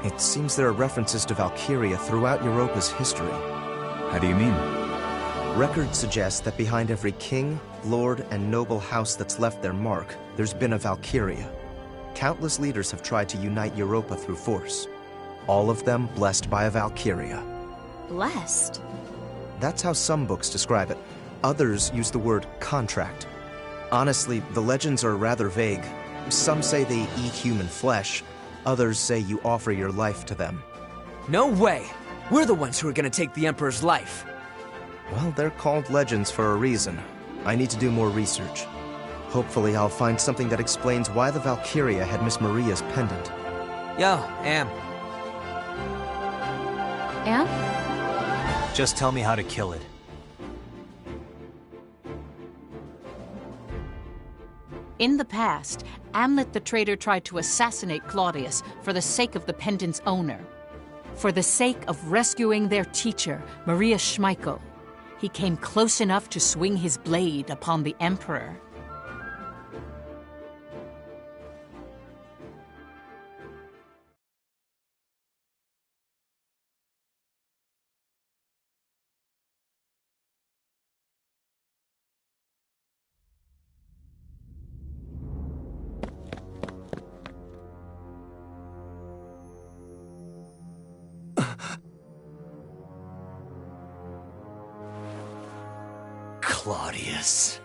It seems there are references to Valkyria throughout Europa's history. How do you mean? Records suggest that behind every king, lord, and noble house that's left their mark, there's been a Valkyria. Countless leaders have tried to unite Europa through force. All of them blessed by a Valkyria. Blessed? That's how some books describe it. Others use the word contract. Honestly, the legends are rather vague. Some say they eat human flesh. Others say you offer your life to them. No way! We're the ones who are gonna take the Emperor's life. Well, they're called legends for a reason. I need to do more research. Hopefully I'll find something that explains why the Valkyria had Miss Maria's pendant. Yo, Am. Am? Just tell me how to kill it. In the past, Amlet the traitor tried to assassinate Claudius for the sake of the pendant's owner. For the sake of rescuing their teacher, Maria Schmeichel, he came close enough to swing his blade upon the Emperor. Claudius.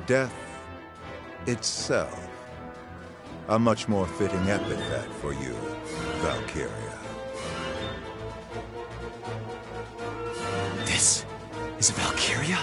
Death itself. A much more fitting epithet for you, Valkyria. This is a Valkyria?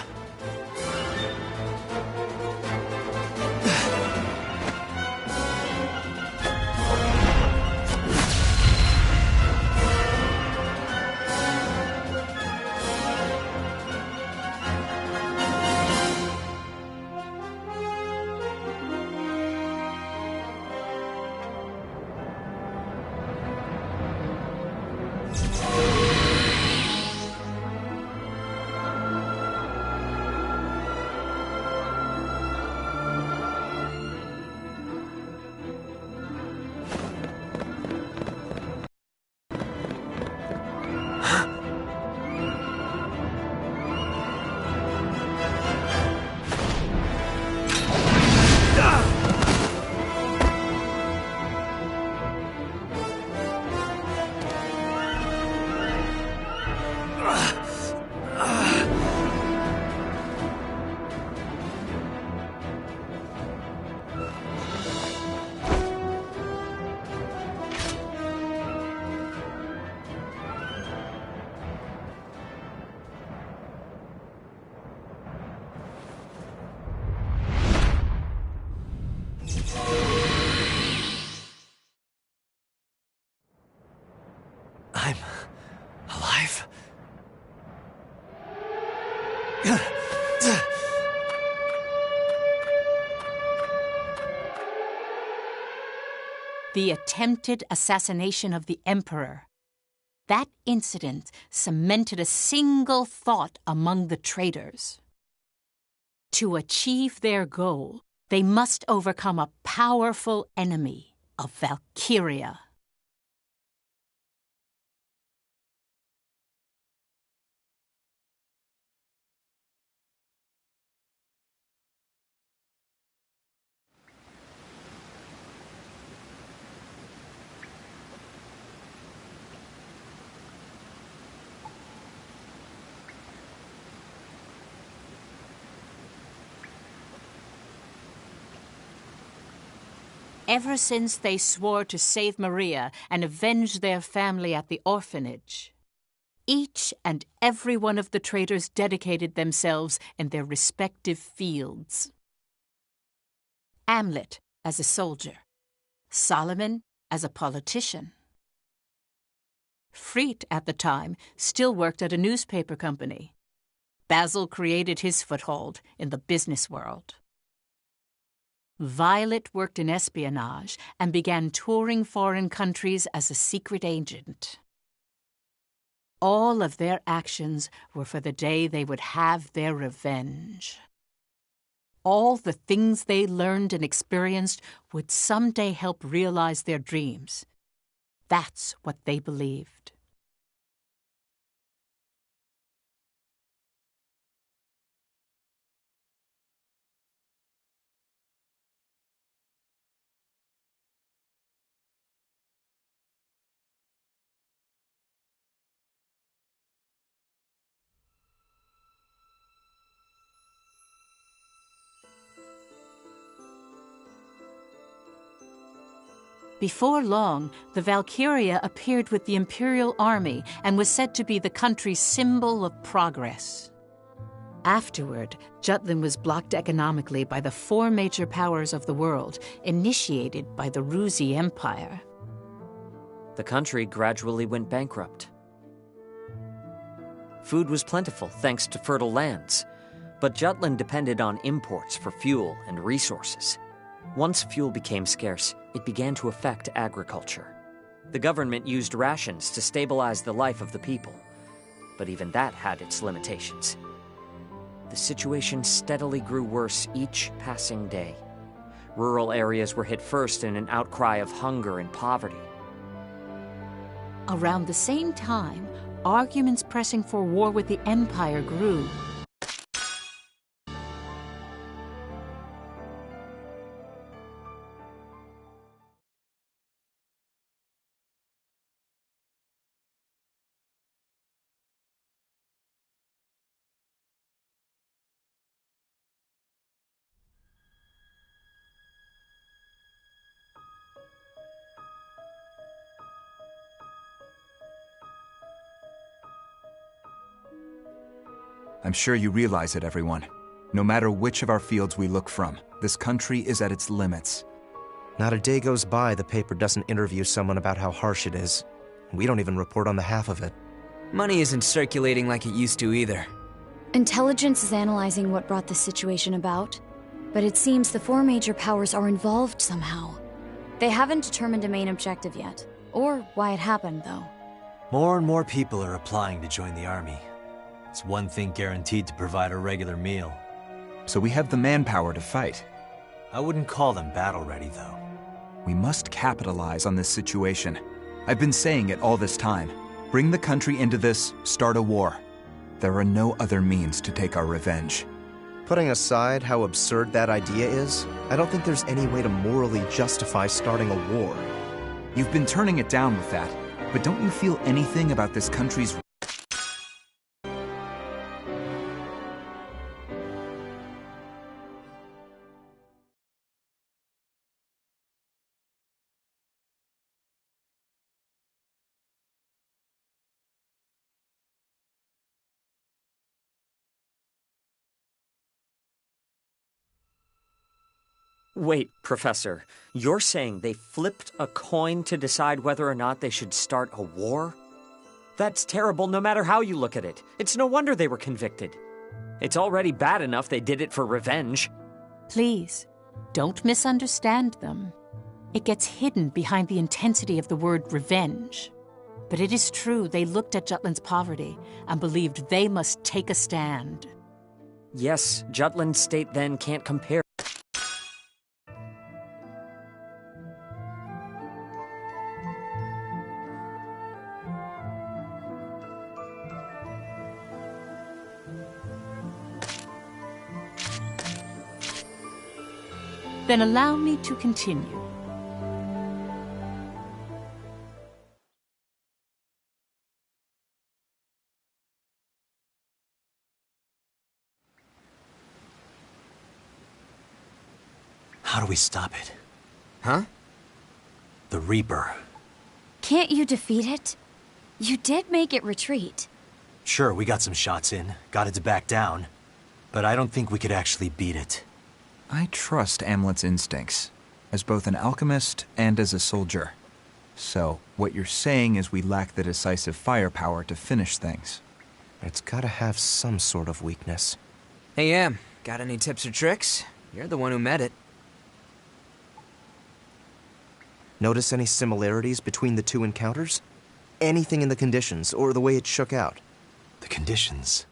I'm alive? The attempted assassination of the Emperor. That incident cemented a single thought among the traitors. To achieve their goal, they must overcome a powerful enemy, a Valkyria. Ever since they swore to save Maria and avenge their family at the orphanage, each and every one of the traitors dedicated themselves in their respective fields. Amlet as a soldier, Solomon as a politician. Frete, at the time, still worked at a newspaper company. Basil created his foothold in the business world. Violet worked in espionage and began touring foreign countries as a secret agent. All of their actions were for the day they would have their revenge. All the things they learned and experienced would someday help realize their dreams. That's what they believed. Before long, the Valkyria appeared with the Imperial Army and was said to be the country's symbol of progress. Afterward, Jutland was blocked economically by the 4 major powers of the world, initiated by the Ruzi Empire. The country gradually went bankrupt. Food was plentiful thanks to fertile lands, but Jutland depended on imports for fuel and resources. Once fuel became scarce, it began to affect agriculture. The government used rations to stabilize the life of the people, but even that had its limitations. The situation steadily grew worse each passing day. Rural areas were hit first in an outcry of hunger and poverty. Around the same time, arguments pressing for war with the Empire grew. I'm sure you realize it, everyone. No matter which of our fields we look from, this country is at its limits. Not a day goes by the paper doesn't interview someone about how harsh it is. We don't even report on the half of it. Money isn't circulating like it used to either. Intelligence is analyzing what brought this situation about, but it seems the 4 major powers are involved somehow. They haven't determined a main objective yet, or why it happened, though. More and more people are applying to join the army. It's one thing guaranteed to provide a regular meal. So we have the manpower to fight. I wouldn't call them battle-ready, though. We must capitalize on this situation. I've been saying it all this time. Bring the country into this, start a war. There are no other means to take our revenge. Putting aside how absurd that idea is, I don't think there's any way to morally justify starting a war. You've been turning it down with that, but don't you feel anything about this country's... Wait, Professor, you're saying they flipped a coin to decide whether or not they should start a war? That's terrible no matter how you look at it. It's no wonder they were convicted. It's already bad enough they did it for revenge. Please, don't misunderstand them. It gets hidden behind the intensity of the word revenge. But it is true they looked at Jutland's poverty and believed they must take a stand. Yes, Jutland's state then can't compare. Then allow me to continue. How do we stop it? Huh? The Reaper. Can't you defeat it? You did make it retreat. Sure, we got some shots in, got it to back down. But I don't think we could actually beat it. I trust Amlet's instincts, as both an alchemist and as a soldier. So, what you're saying is we lack the decisive firepower to finish things. It's gotta have some sort of weakness. Hey, Em, got any tips or tricks? You're the one who met it. Notice any similarities between the two encounters? Anything in the conditions, or the way it shook out? The conditions.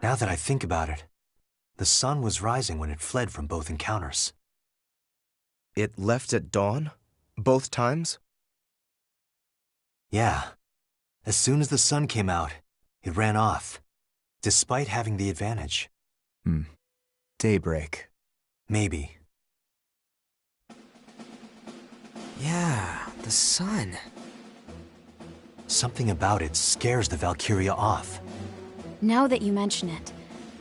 Now that I think about it, the sun was rising when it fled from both encounters. It left at dawn? Both times? Yeah. As soon as the sun came out, it ran off, despite having the advantage. Daybreak. Maybe. Yeah, the sun. Something about it scares the Valkyria off. Now that you mention it,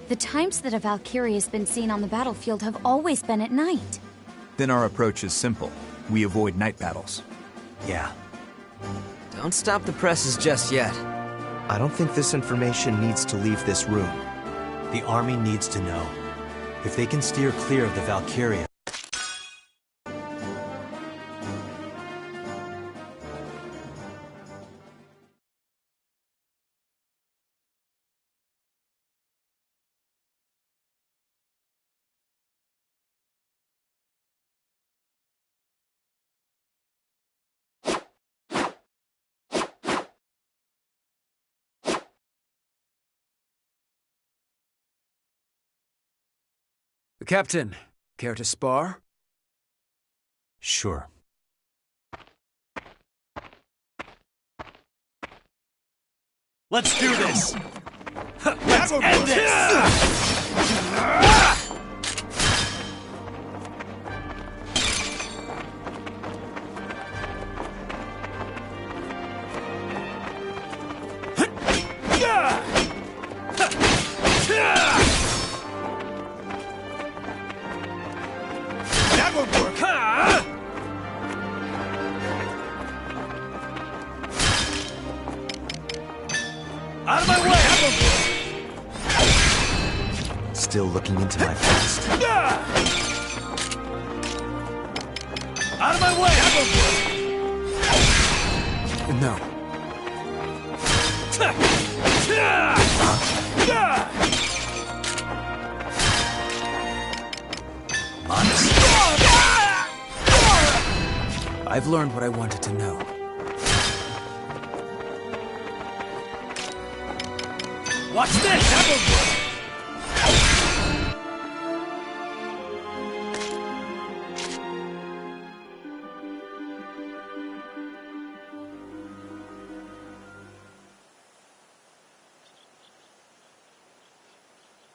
the times that a Valkyrie has been seen on the battlefield have always been at night. Then our approach is simple. We avoid night battles. Yeah. Don't stop the presses just yet. I don't think this information needs to leave this room. The army needs to know. If they can steer clear of the Valkyria, Captain, care to spar? sure. Let's do this! Let's end this! That won't work! Out of my way! Still looking into my past. Out of my way! No. I've learned what I wanted to know. Watch this!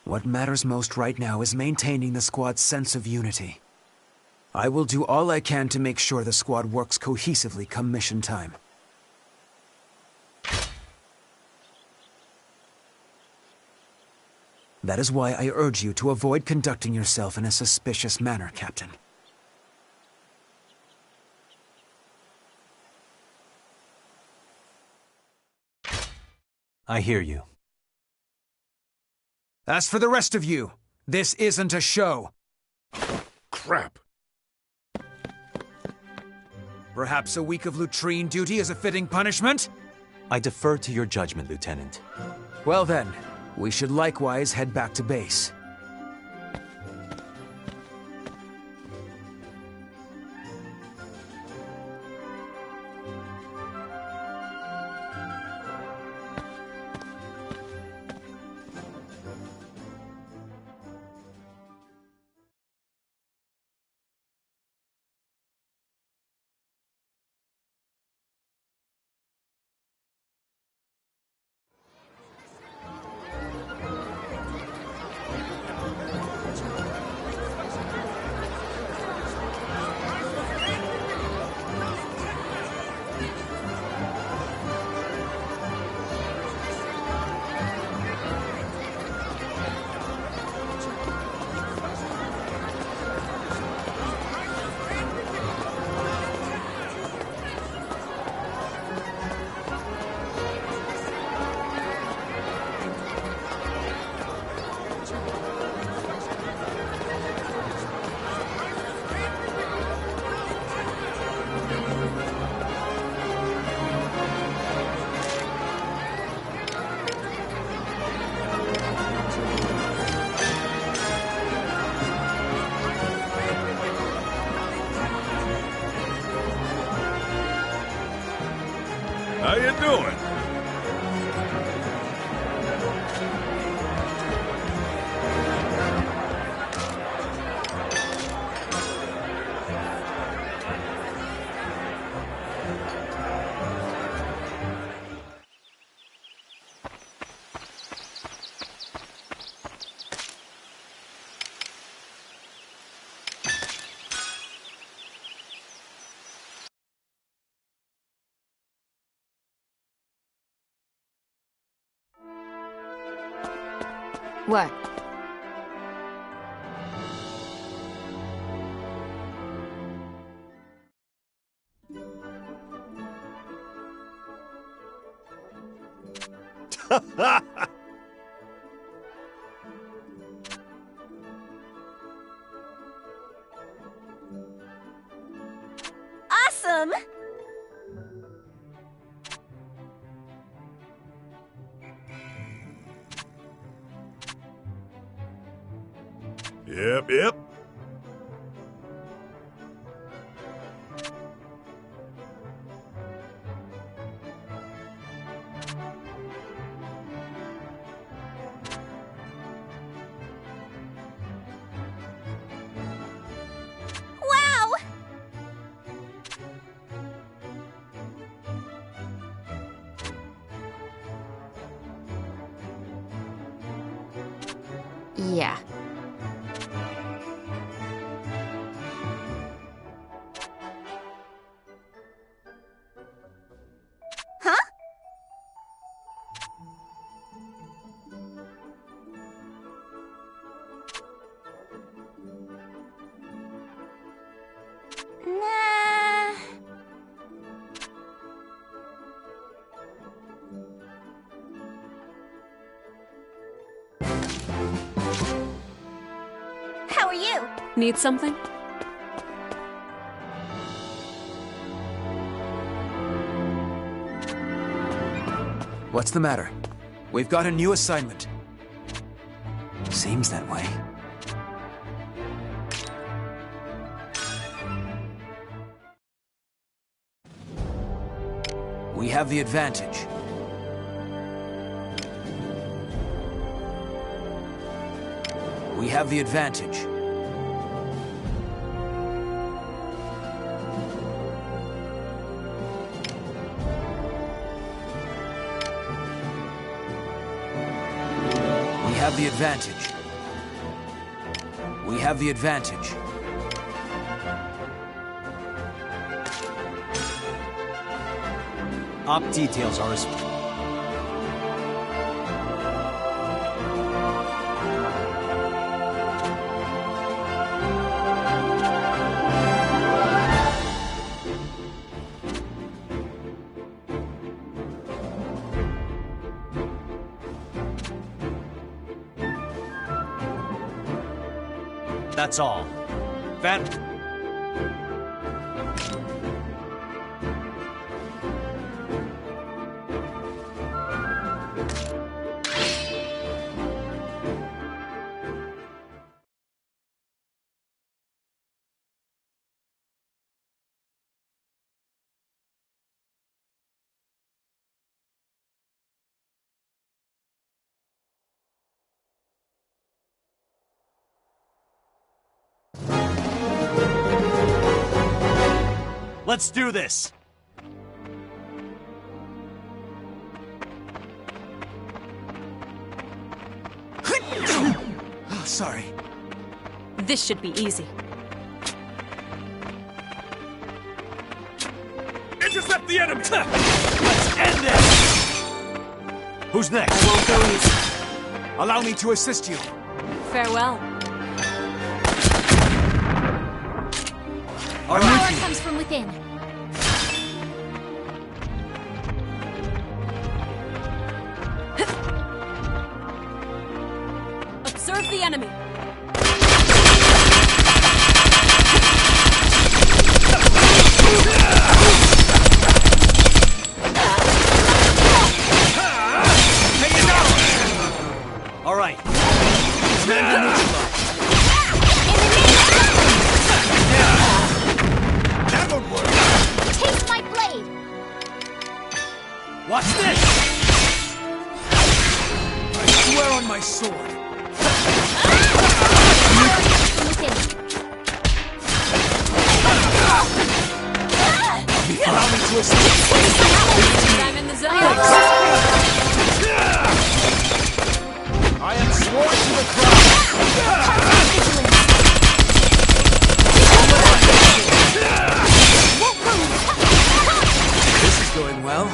What matters most right now is maintaining the squad's sense of unity. I will do all I can to make sure the squad works cohesively come mission time. That is why I urge you to avoid conducting yourself in a suspicious manner, Captain. I hear you. As for the rest of you, this isn't a show. Crap. Perhaps a week of latrine duty is a fitting punishment? I defer to your judgment, Lieutenant. Well then, we should likewise head back to base. How you doing? What? Awesome! Yep. Wow! Yeah. Huh? Nah. How are you? Need something? What's the matter? We've got a new assignment. Seems that way. We have the advantage. We have the advantage. We have the advantage. We have the advantage. Op details are as... That's all. Van... Let's do this! Oh, sorry. This should be easy. Intercept the enemy! Let's end this! Who's next? I won't go easy. Allow me to assist you. Farewell. Our power comes from within. Observe the enemy. All right. Commander neutralized. That won't work! Taste my blade! Watch this! I swear on my sword. Allow me to escape. I'm in the zone. I am sworn to the crown. This is going well.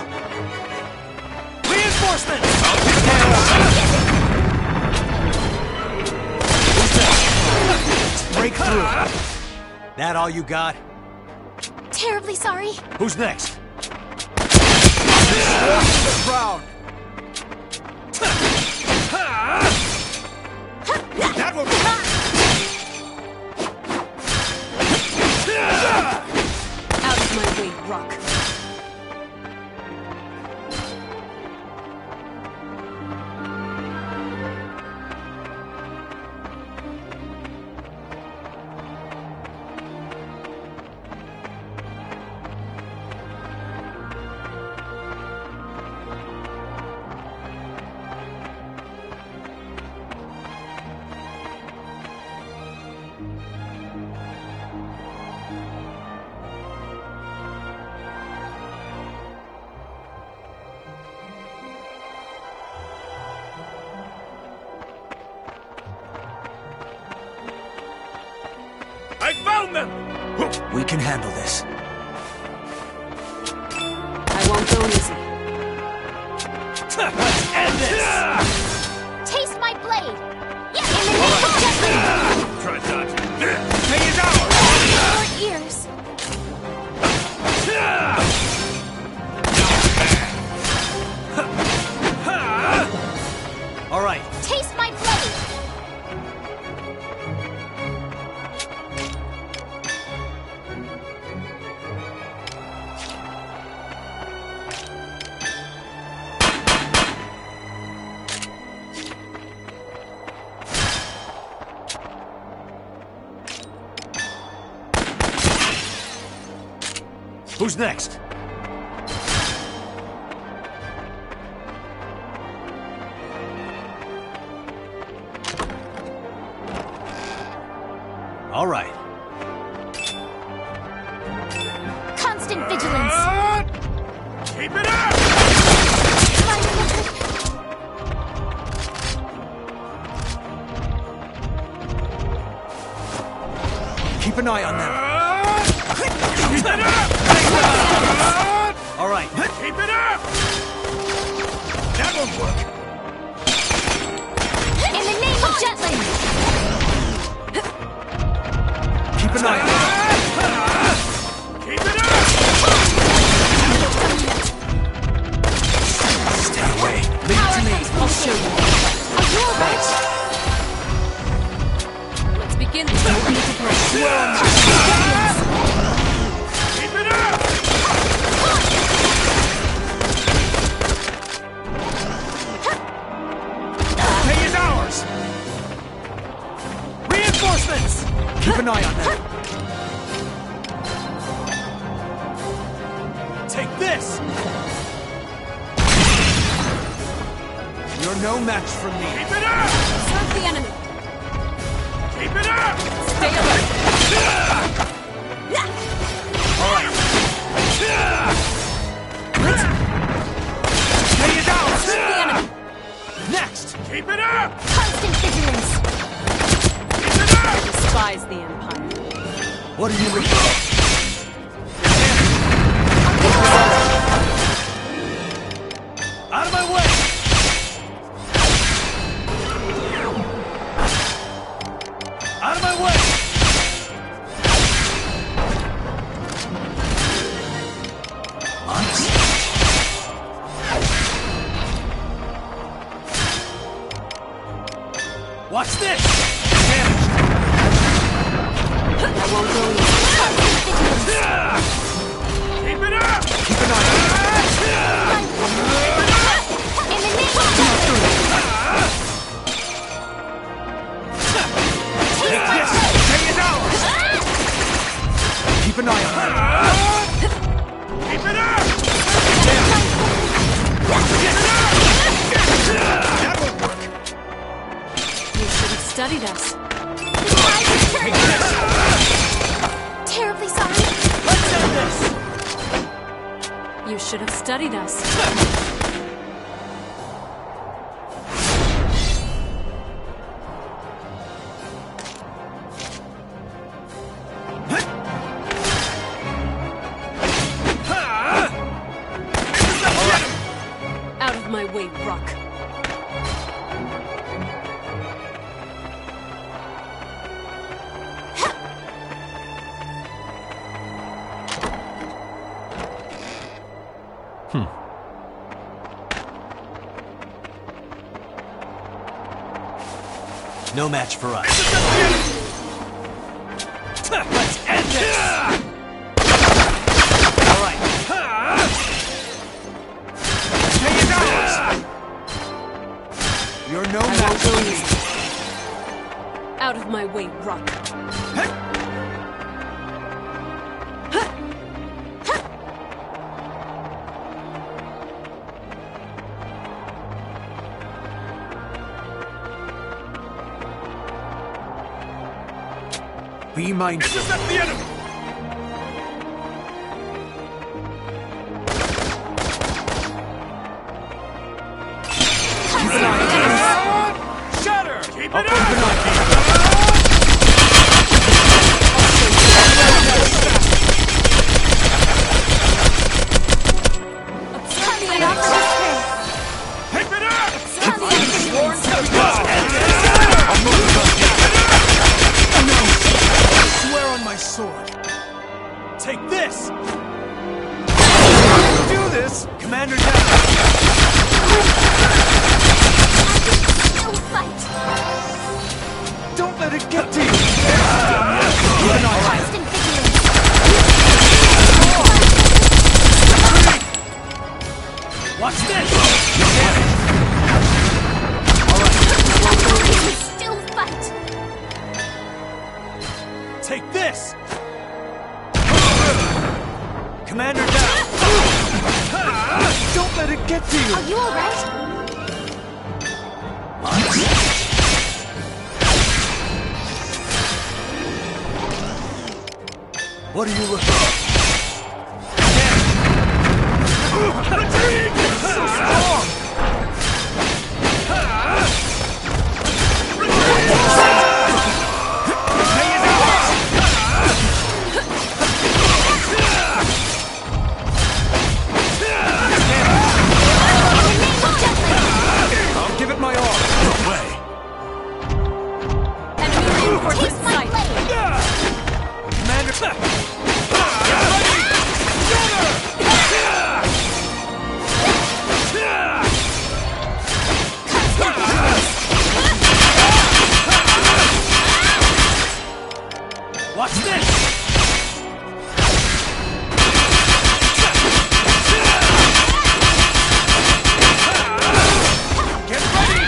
Reinforcements! Break through. That all you got? Terribly sorry. Who's next? The crowd. That will Out of my way, rock. I found them! We can handle this. I won't go easy. Let's end this! Taste my blade! In the name of justice! Try dodging. Take it out! Your ears! All right. Taste my blade! Who's next? All right. Constant vigilance! Keep it up! Keep an eye on them. Keep it up! All right. Keep it up! That won't work. In the name of Jutland! Keep an eye on them. Keep it up! Stay away. Leave it to me. I'll show you. Thanks. Let's begin this. Don't need to play. Keep it up! Pay is ours. Reinforcements. Keep an eye on them. Take this. You're no match for me. Keep it up! Serve the enemy. Keep it up! Stay alert. All right. Pay is ours. Serve the enemy. Next. Keep it up! Constant vigilance! Keep it I up! despise the Empire. What are you looking for? Out of my way! Out of my way! Honest. Watch this! I won't go easy. studied us. The tide is turning! Terribly sorry. Let's end this! You should have studied us. Out of my way, Rock. No match for us. Let's end this! All right. You're no I match won't for go me. easy. Out of my way, Rock. Be mindful. Intercept the enemy! Shatter! Keep it up! Coming off of this place. Keep it up! Swear on my sword. Take this! Do this! Commander down! Still fight. Don't let it get to you! Constant vigilance. Watch this! Still fight. Take this! Commander down! Don't let it get to you! Are you alright? What are you looking for? Retreat! So strong! I'll give it my all. No way! Enemy reinforcements Taste my sight. blade. Commander... Watch this! Get ready!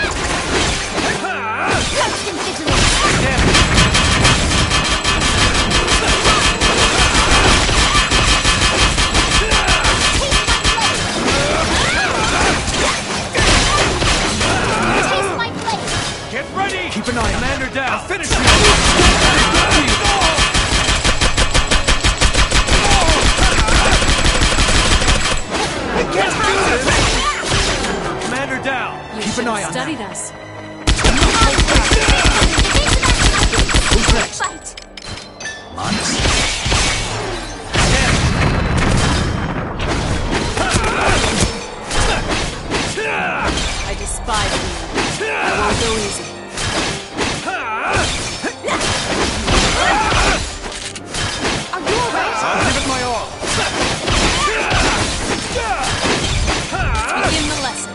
Constant vigilance. Taste my blade. Get ready! Keep an eye on Commander down! Finish you! I can't do this! Commander down! You Keep should an eye have on studied us. Who's next? Fight. I despise you. I won't go easy. Are you alright? I'll give it my all. Begin the lesson.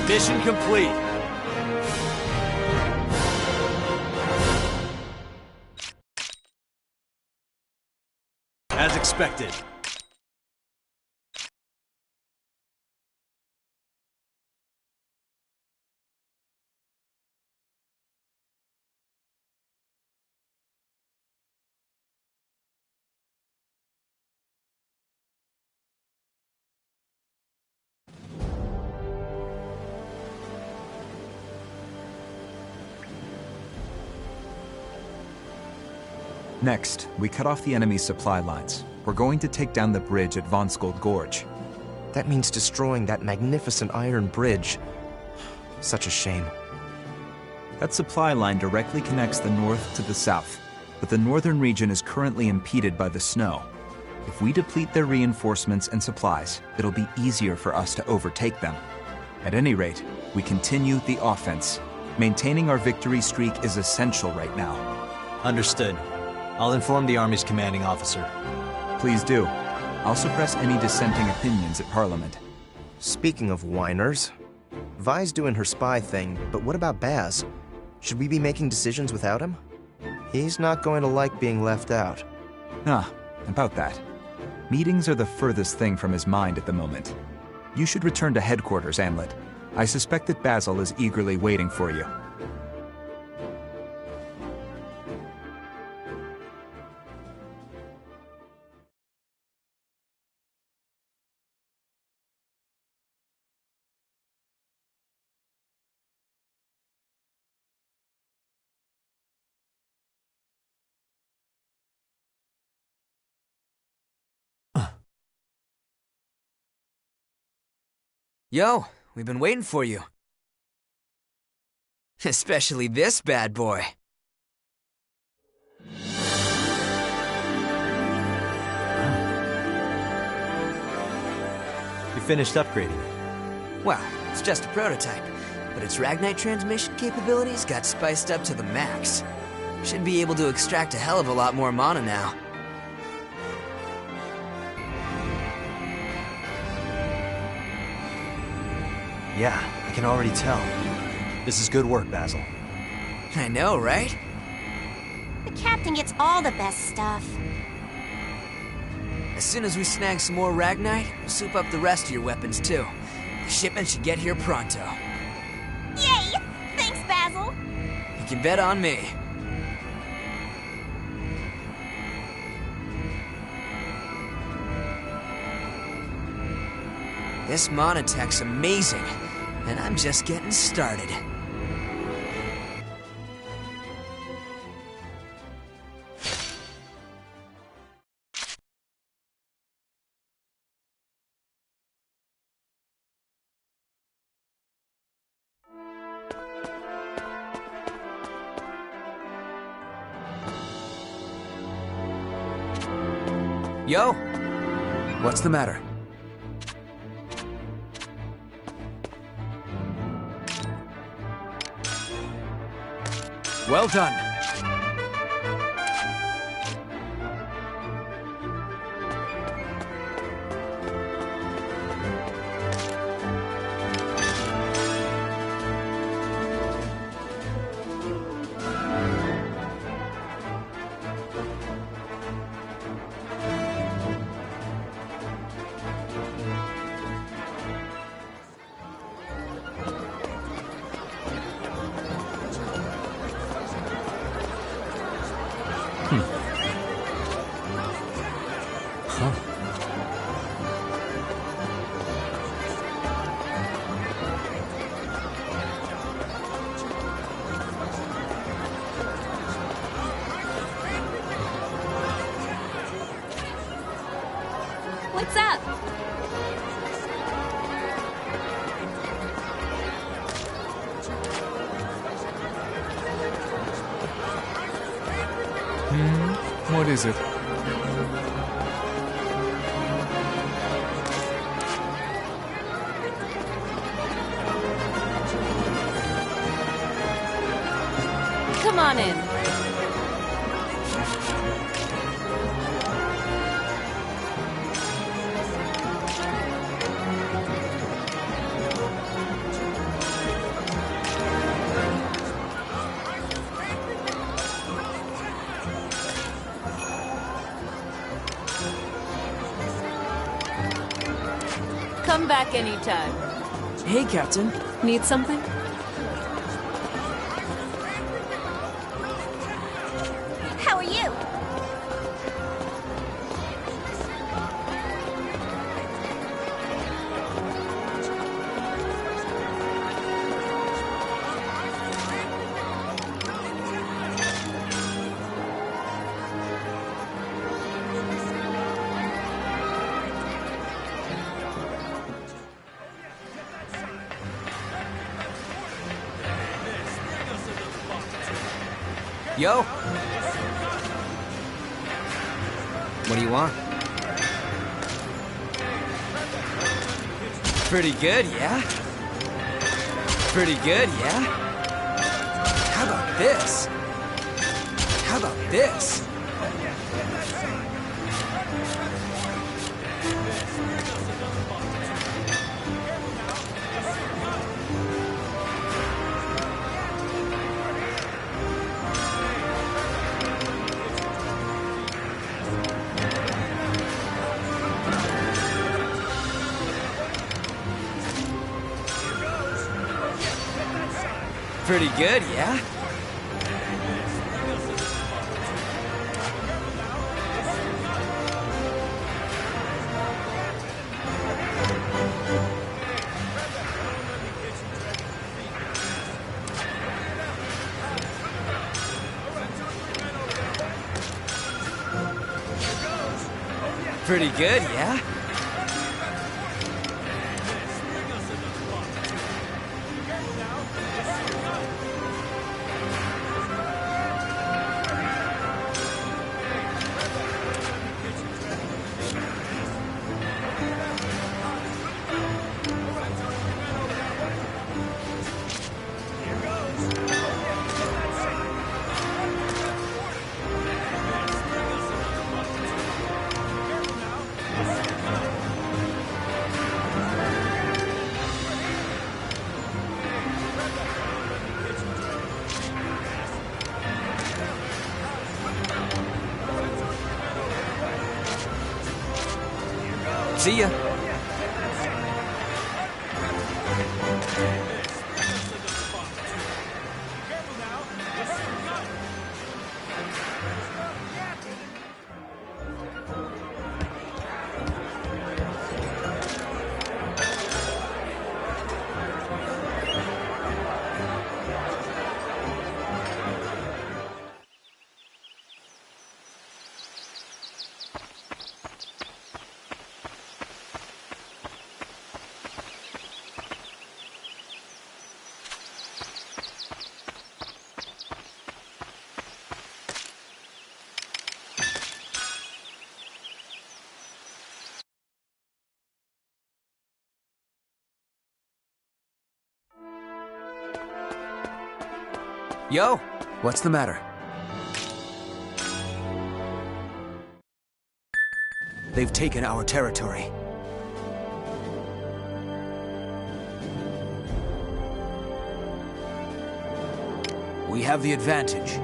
Mission complete. As expected. Next, we cut off the enemy's supply lines. We're going to take down the bridge at Vonskold Gorge. That means destroying that magnificent iron bridge. Such a shame. That supply line directly connects the north to the south, but the northern region is currently impeded by the snow. If we deplete their reinforcements and supplies, it'll be easier for us to overtake them. At any rate, we continue the offense. Maintaining our victory streak is essential right now. Understood. I'll inform the Army's commanding officer. Please do. I'll suppress any dissenting opinions at Parliament. Speaking of whiners, Vi's doing her spy thing, but what about Baz? Should we be making decisions without him? He's not going to like being left out. About that. Meetings are the furthest thing from his mind at the moment. You should return to headquarters, Amlet. I suspect that Basil is eagerly waiting for you. Yo, we've been waiting for you. Especially this bad boy. You finished upgrading it. Well, it's just a prototype, but its Ragnite transmission capabilities got spiced up to the max. Should be able to extract a hell of a lot more mana now. Yeah, I can already tell. This is good work, Basil. I know, right? The captain gets all the best stuff. As soon as we snag some more Ragnite, we'll soup up the rest of your weapons too. The shipment should get here pronto. Yay! Thanks, Basil. You can bet on me. This mana tech's amazing, and I'm just getting started. Yo! What's the matter? Well done. What's up? What is it? Come on in. Come back anytime. Hey, Captain. Need something? How are you? Yo! What do you want? Pretty good, yeah? Pretty good, yeah? How about this? How about this? Pretty good, yeah? Pretty good, yeah? See ya. Yo! What's the matter? They've taken our territory. We have the advantage.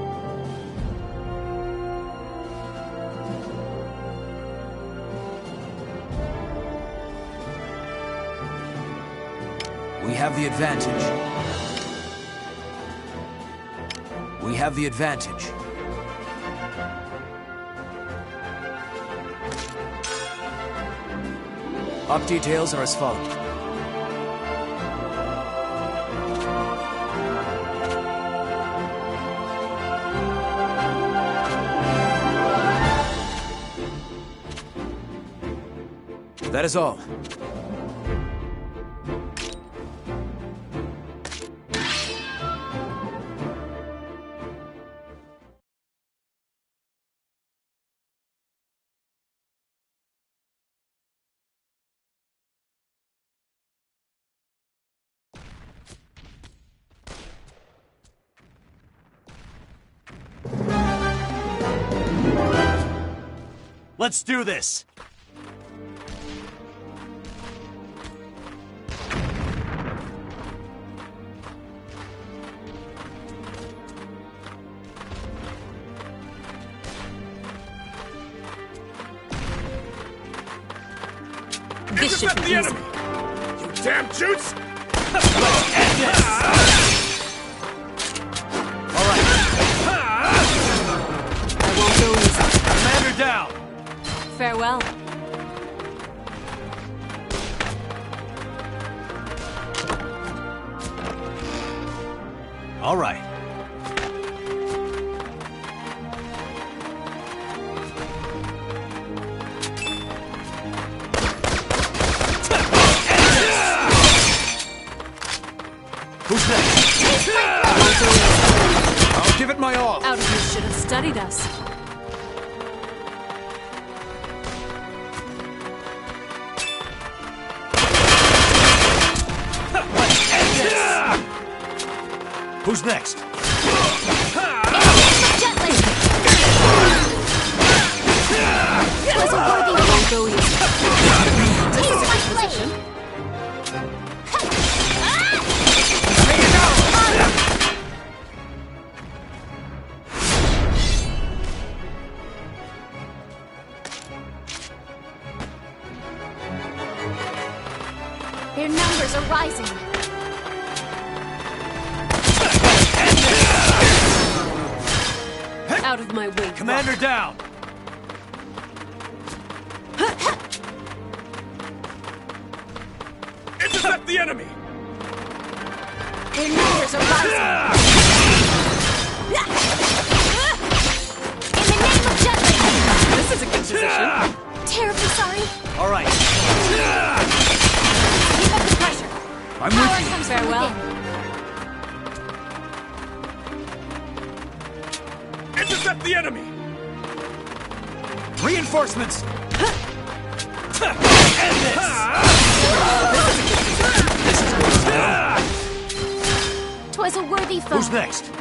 We have the advantage. We have the advantage. Op details are as follows. That is all. Let's do this! This should be the easy. enemy! You damn Jutes! Let's end this! All right. I won't go easy. Commander down! Farewell. All right. Who's next? I'll give it my all. Out of your studied us. Who's next? Was a worthy Won't go easy. taste my blade. Their numbers are rising. Out of my way. Commander down! Intercept the enemy! Their numbers are rising. In the name of justice! This is a good position. Terribly sorry. All right. Keep up the pressure. I'm Power with you. comes from Farewell. within. Intercept the enemy! Reinforcements! End this! Twas a worthy foe. Who's next?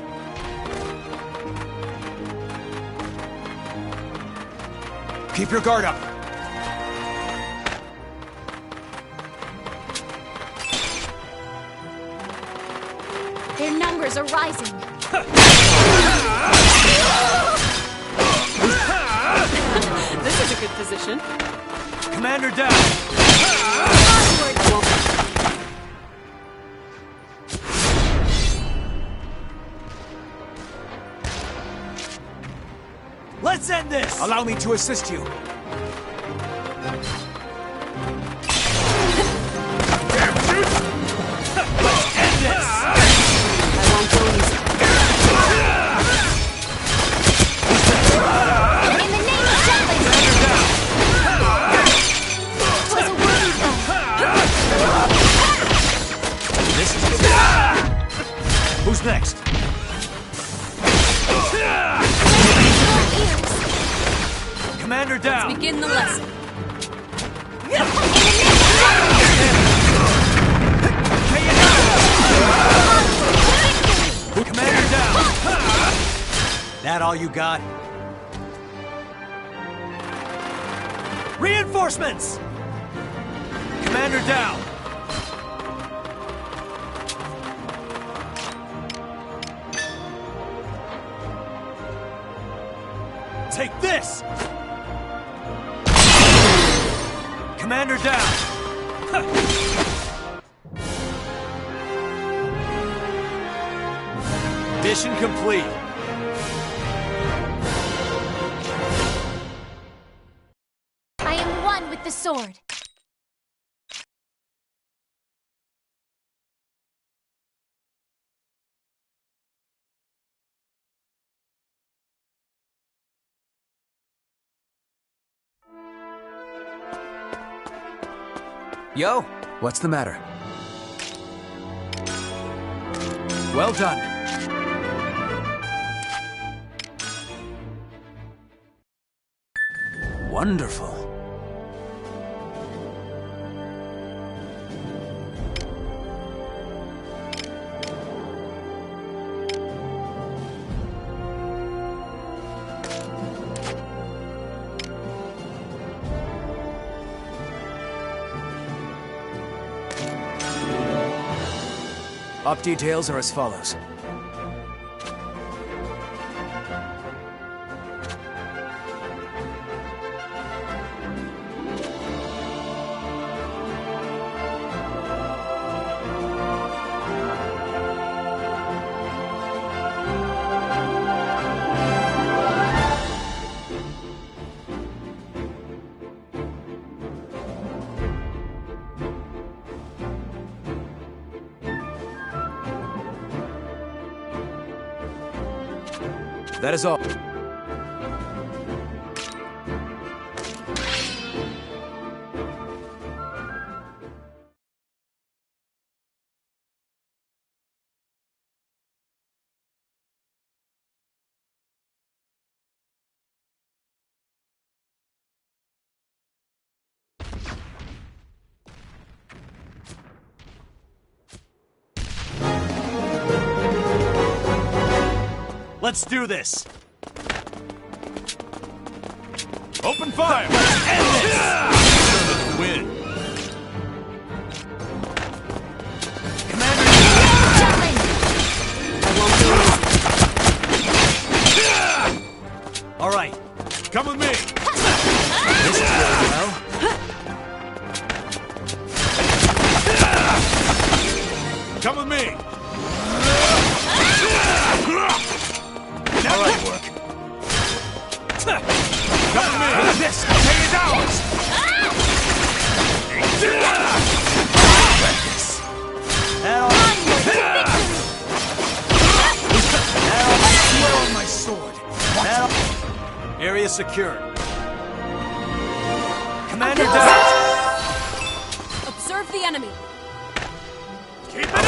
Keep your guard up. Their numbers are rising. This is a good position. Commander down! Onward. Let's end this! Allow me to assist you. Damn shoot! Let's end this! I won't go easy. In the name of justice. Twas a worthy foe. This is... Who's next? Commander down! Begin the lesson. Commander down! That all you got? Reinforcements! Commander down! Take this! Commander down! Mission complete. I am one with the sword. Yo, what's the matter? Well done. Wonderful. Op details are as follows. That is all. Let's do this! Open fire! End this! Win! Commander! All right. Come with me! This is going well. Come with me! All right, work. Come with me! This thing is ours! Swear on my sword. Area secured. Commander down! Observe the enemy. Keep it up!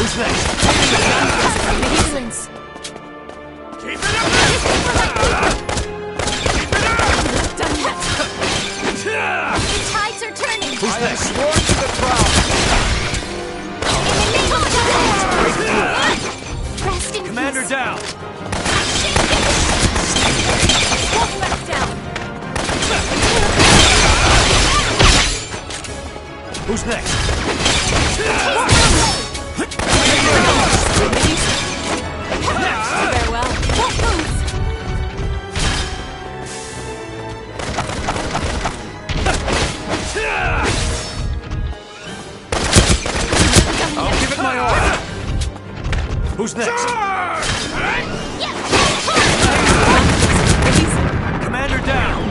Who's next? Vigilance. Keep it up! Done yet. The tides are turning. Who's next? Sworn to the crown. Rest in Commander peace. down! Wolf left down. Who's next? Farewell. Wolf moves. I'll give it my all! Who's next? Commander down!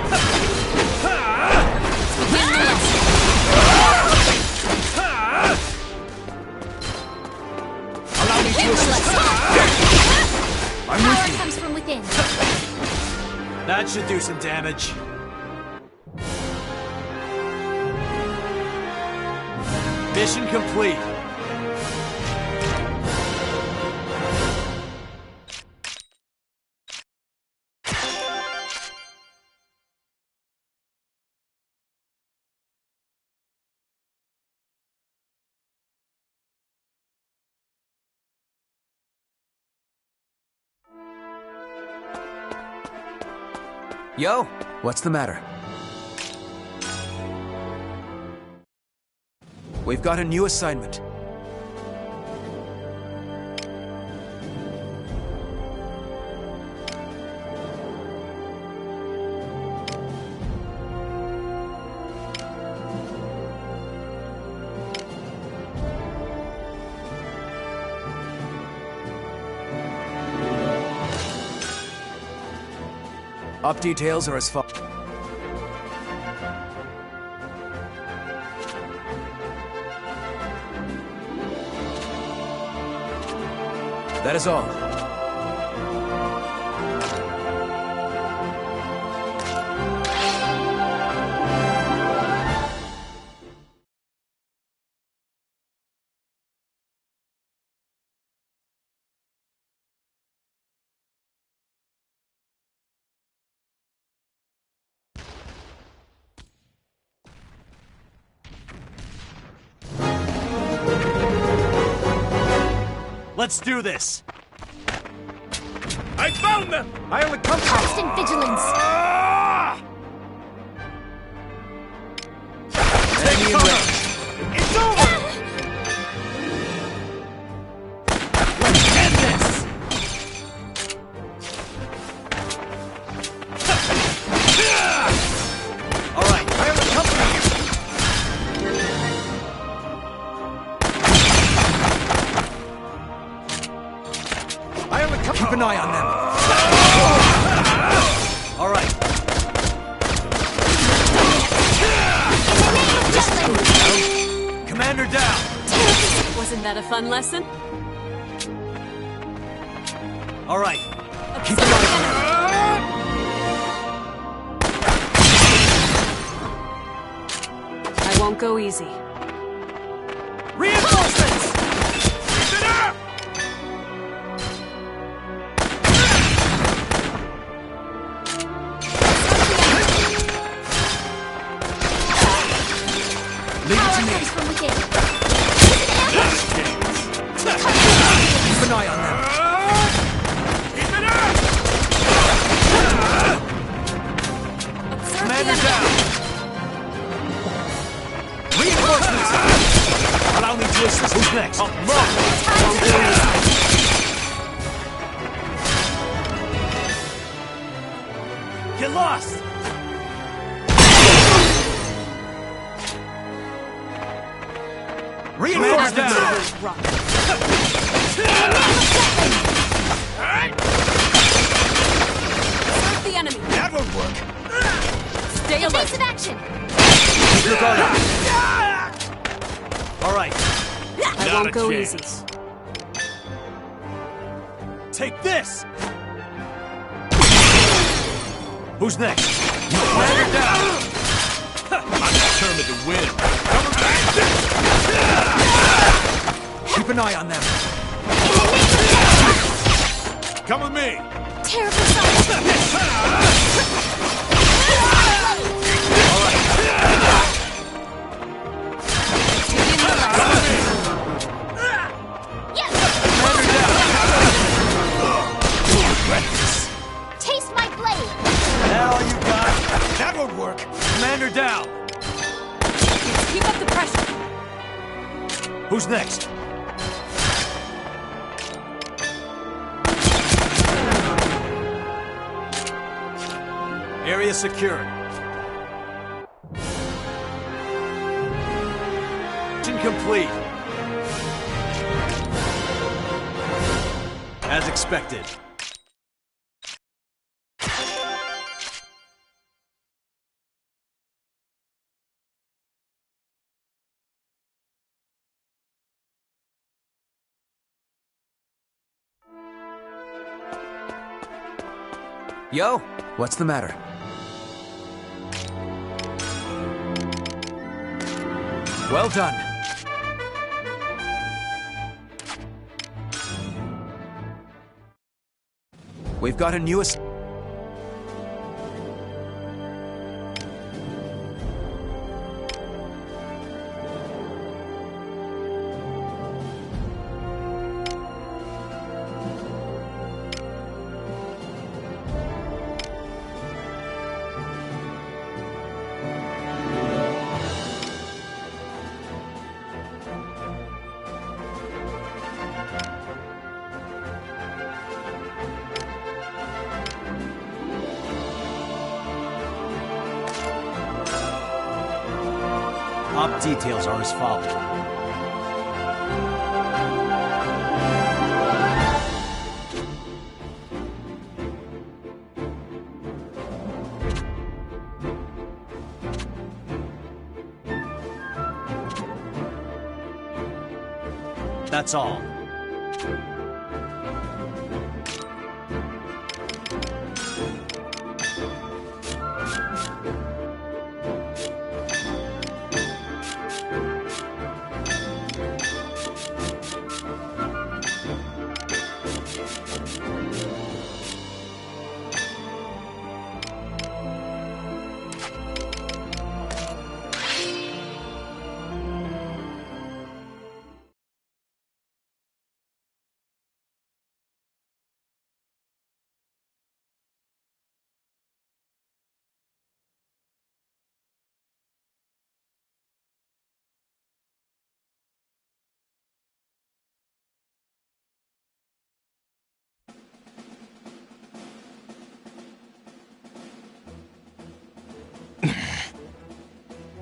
Allow me to assist. I'm Power with you. comes from within. That should do some damage. Mission complete. Yo, what's the matter? We've got a new assignment. Op details are as follows. That is all. Let's do this! I found them! I only come Constant vigilance. Enemy in range. It's over! End this! All right, I have a company. I have a company. Keep an eye on them. All right. Commander down. Wasn't that a fun lesson? All right. Keep an eye on them. I won't go easy. Reinforcements! Keep it up! Leave it Power to me. comes from within. This game drop. Serve the enemy. That won't work. Stay alert. Evasive action! Keep your guard up. All right. I won't go easy. Take this! Who's next? Commander down! I'm determined to win. Keep an eye on them. Come with me. Terrible sight! All right. Yes! Commander down! Taste my blade! That all you got? That won't work. Commander down! Keep up the pressure. Who's next? Area secured. Mission complete. As expected. Yo, what's the matter? Well done. We've got a new Op details are as follows. That's all.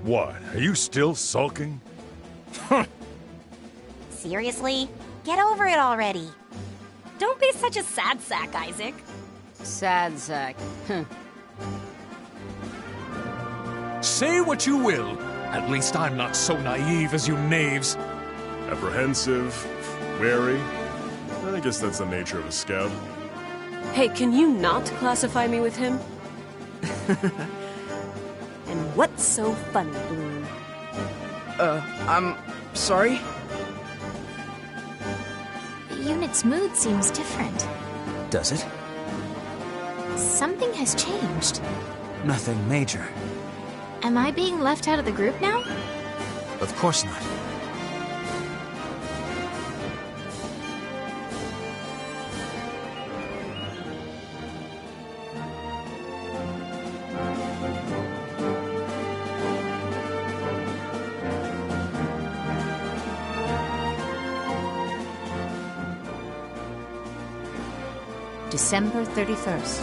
What? Are you still sulking? Seriously? Get over it already. Don't be such a sad sack, Isaac. Sad sack. Say what you will. At least I'm not so naive as you knaves. Apprehensive, wary. I guess that's the nature of a scout. Hey, can you not classify me with him? And what's so funny, Bloom? I'm sorry? The unit's mood seems different. Does it? Something has changed. Nothing major. Am I being left out of the group now? Of course not. December 31st.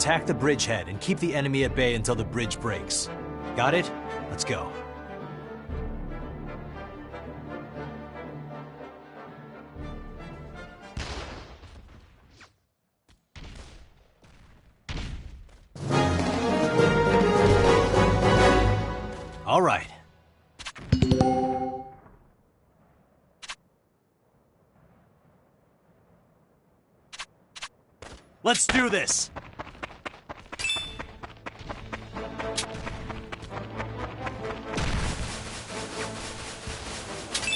Attack the bridgehead and keep the enemy at bay until the bridge breaks. Got it? Let's go. All right. Let's do this!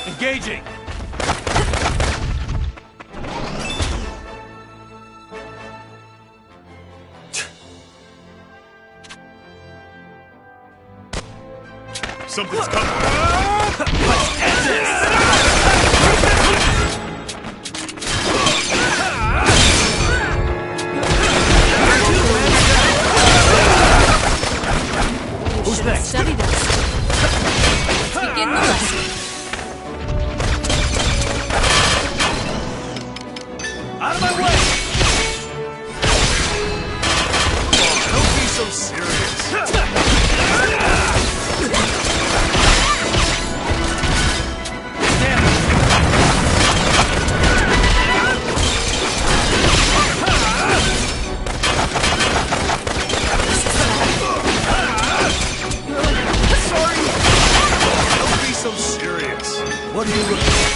Engaging! Something's coming! Let's end this! Who's next? Studied us. Let's begin the lesson. Out of my way! Don't be so serious. What are you looking for?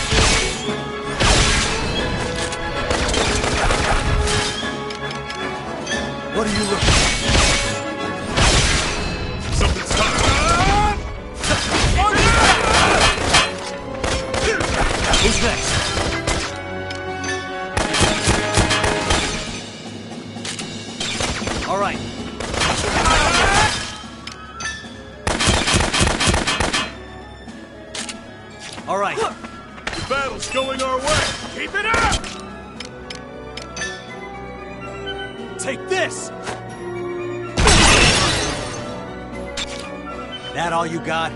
What are you looking for? Something's coming! Who's next? All right. All right. The battle's going our way! Keep it up! Take this! That all you got?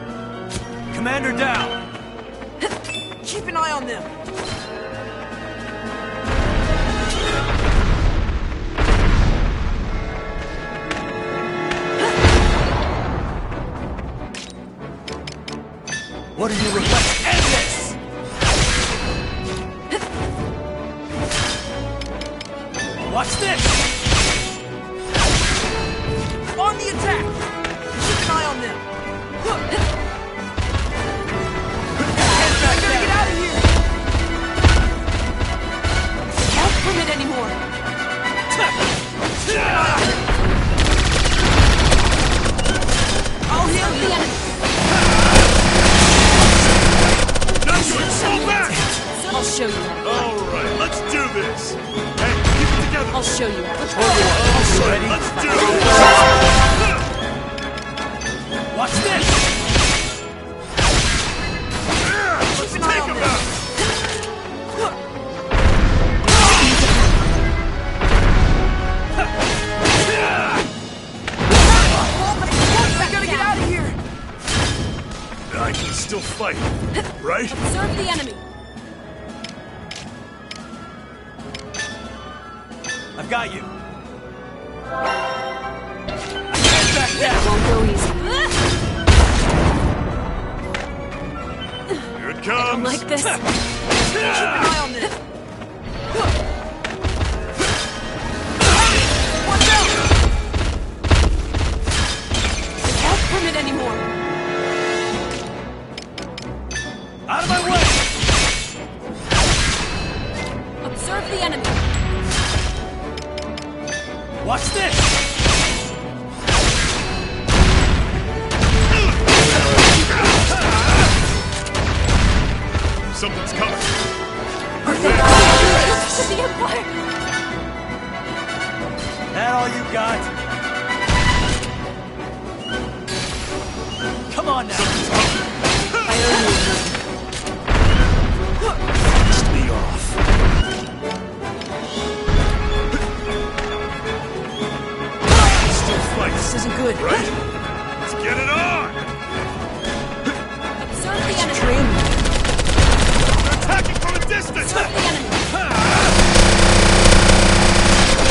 Commander down! Keep an eye on them! What are you looking for? Let's end this! Watch this! On the attack! Keep an eye on them! I gotta get out of here! Can't permit anymore. I'll heal the enemy! I'll show you how. All right, let's do this. Hey, keep it together. I'll show you how. All right, let's do this. Watch this! Let's take him out. I gotta get out of here! I can still fight, right? Observe the enemy. I've got you. That won't go easy. Here it I comes. don't like this. Keep an eye on them! Watch out! Can't permit anymore. Out of my way! Observe the enemy. Watch this! Something's coming. The Empire. That all you got? Come on now! I owe Finish me off. Still fight. This isn't good. Right? Let's get it on! Observe the enemy. They're attacking from a distance! Observe the enemy.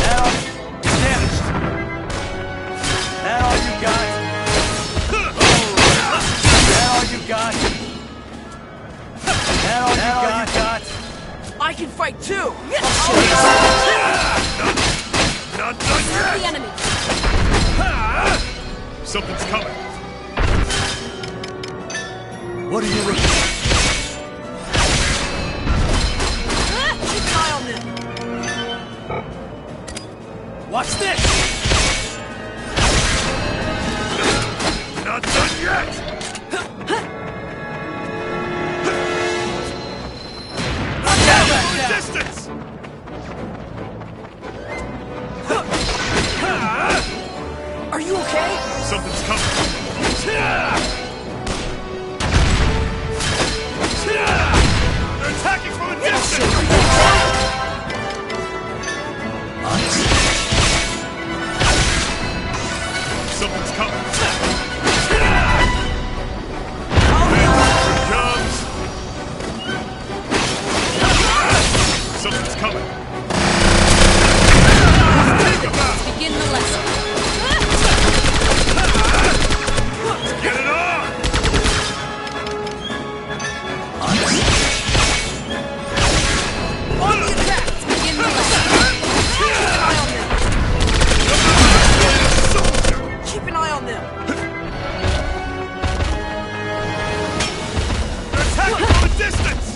Now, damaged. I can fight too! Not done yet! The enemy! Something's coming. What are you looking at? Keep an eye on them! Watch this! Not done yet! Resistance! Are you okay? Something's coming. They're attacking from a distance! Something's coming. Here comes. Something's coming. Think about it. Begin the lesson. Get it on! On the attack! Begin the lesson. Keep an eye on them! They're attacking from a distance!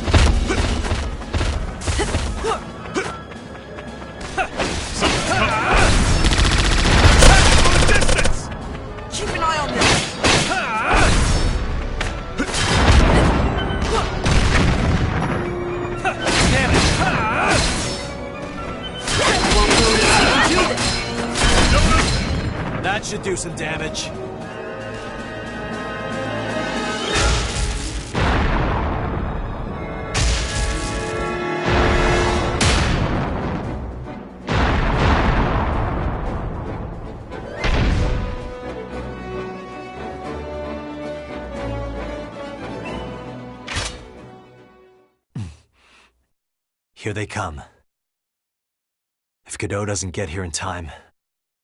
Something's coming. Attacking from a distance! Keep an eye on them! Damn it! That should do some damage. Here they come. If Godot doesn't get here in time,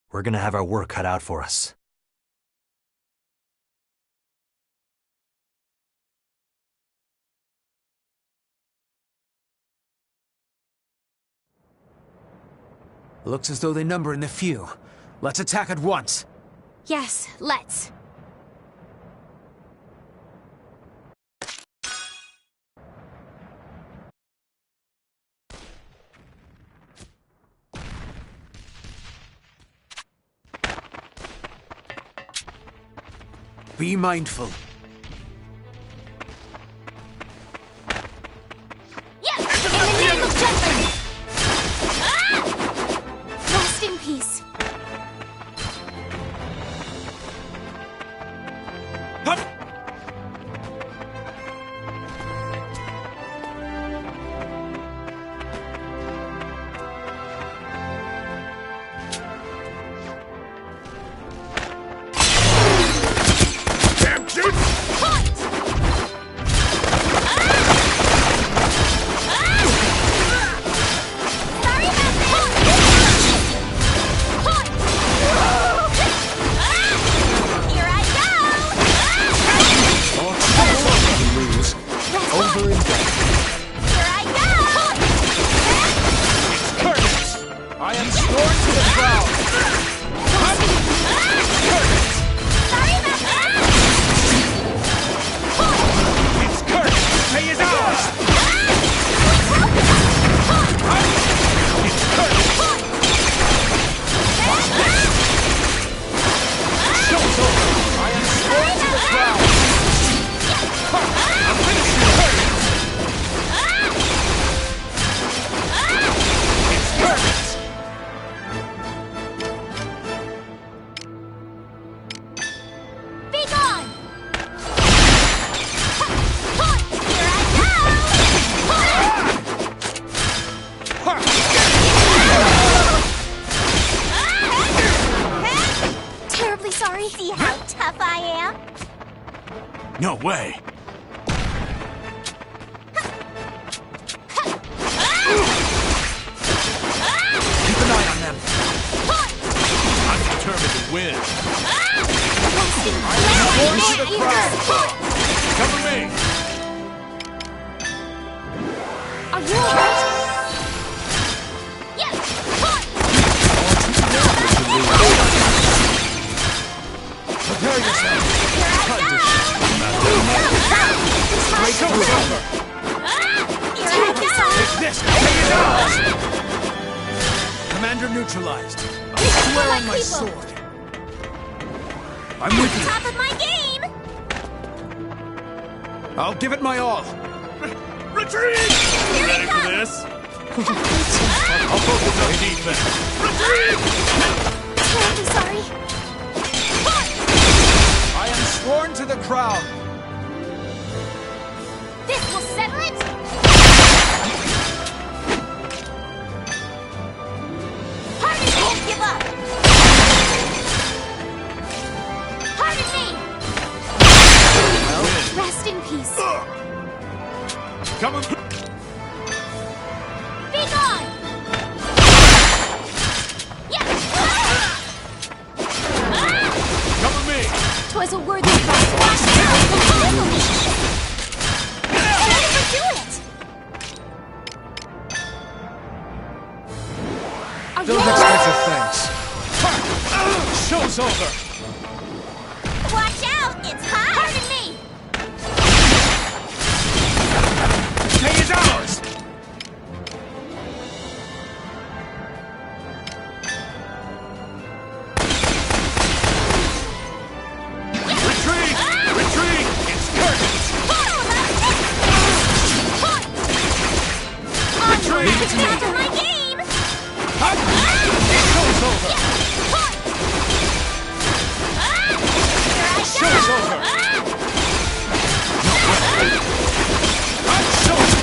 we're gonna have our work cut out for us. Looks as though they number in the few. Let's attack at once. Yes, let's. Be mindful. Yes! In the name of Jetman! Rest in peace. No way! Keep an eye on them. I'm determined to win. Into the crowd. Cover me! Are you alright? neutralized. I swear on my sword. I'm with you. Top of my game! I'll give it my all. Retreat! Here Ready he for comes! this? I'll focus on defense. Retreat! I'm sorry. I am sworn to the crown. This will settle it! Harden won't give up! Pardon me! Rest in peace. Come on. Be gone! Yes! Come with me. 'Twas a worthy fight. Don't overdo it! Are you Don't expect a thanks. Show's over. Watch out! It's hot! Pardon me! Stay is ours. Retreat! Retreat! It's curtains! Retreat! It's back in my game! Show's over. Show's over. Show's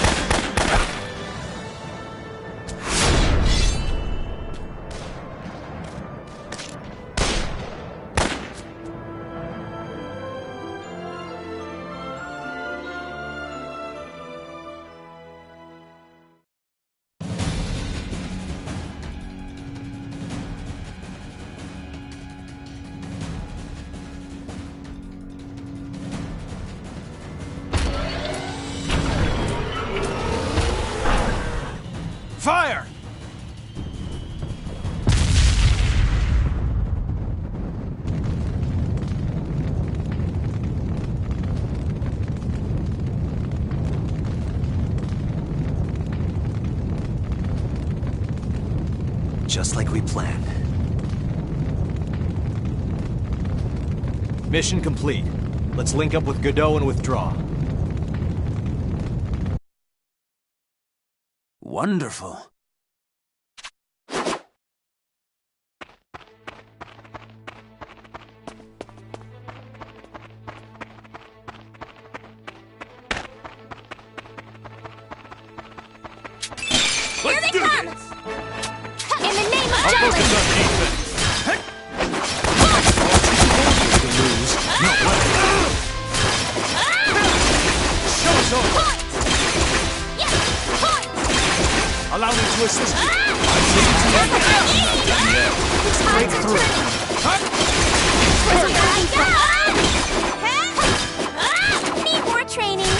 Fire! Just like we planned. Mission complete. Let's link up with Godot and withdraw. Wonderful. Here they come! In the name of I'll focus Jolin! on defense. Show's over. Allow me to assist you. Break through. Need more training.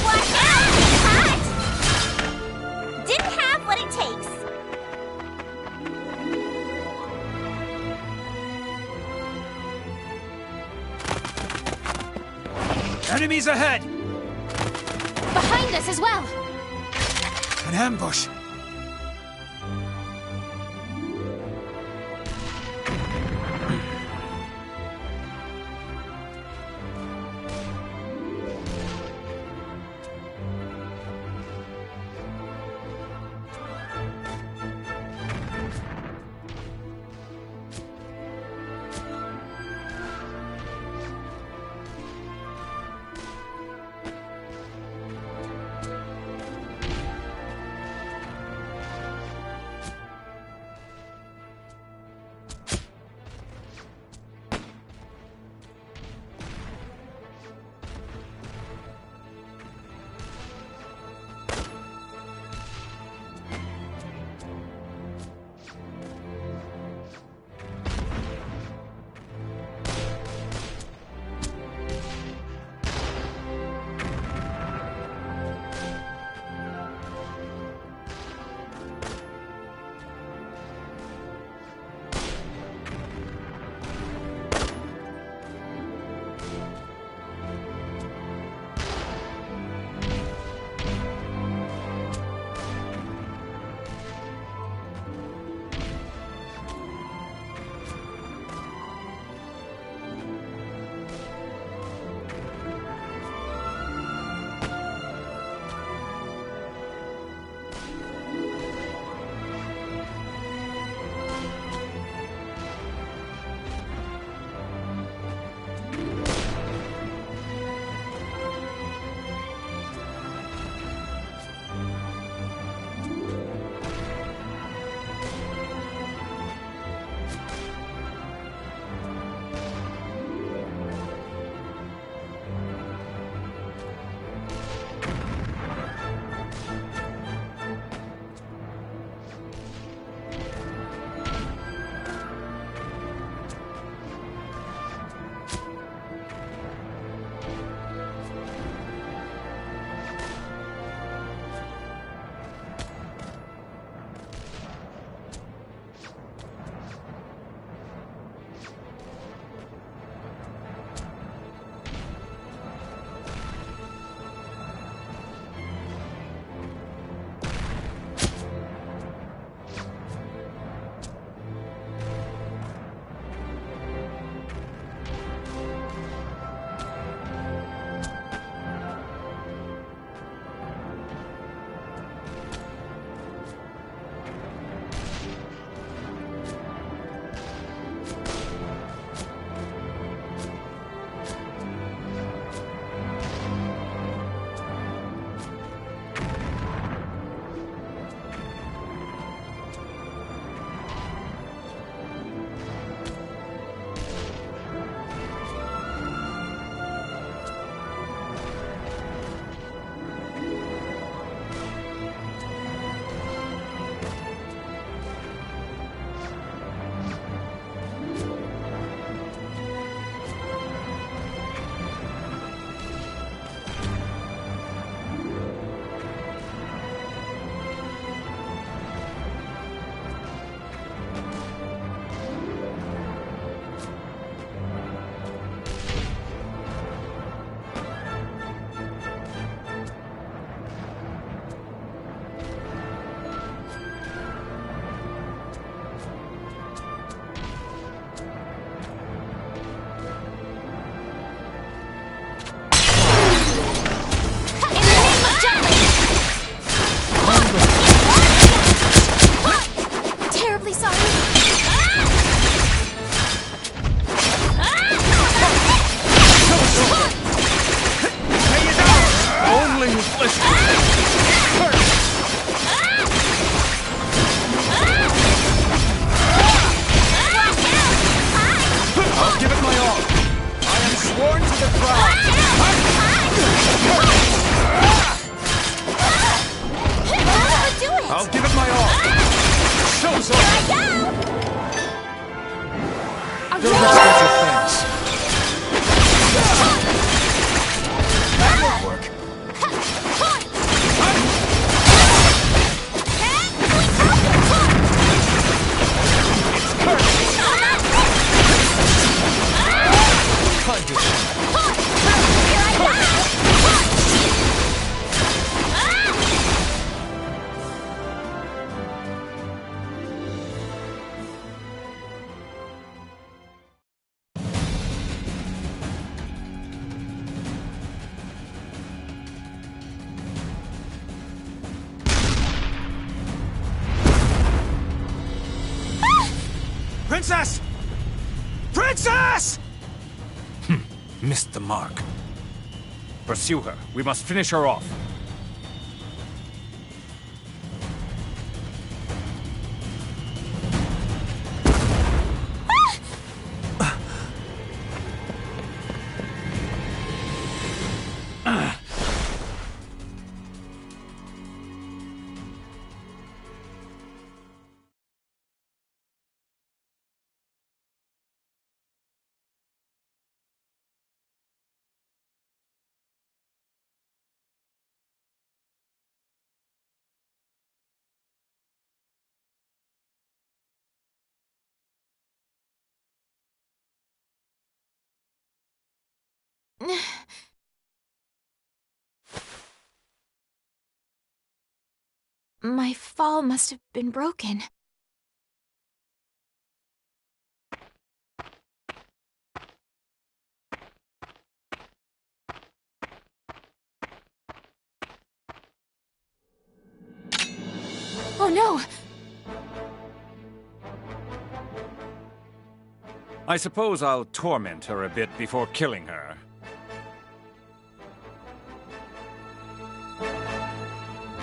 Watch out! It's hot! Didn't have what it takes. Enemies ahead! Behind us as well. An ambush! tearing his flesh to pieces. I'll give it my all. I am sworn to the crown. I'll give it my all. Show's over. Don't respect your thanks. That won't work. Princess! Princess! Missed the mark. Pursue her. We must finish her off. My fall must have been broken. Oh no! I suppose I'll torment her a bit before killing her.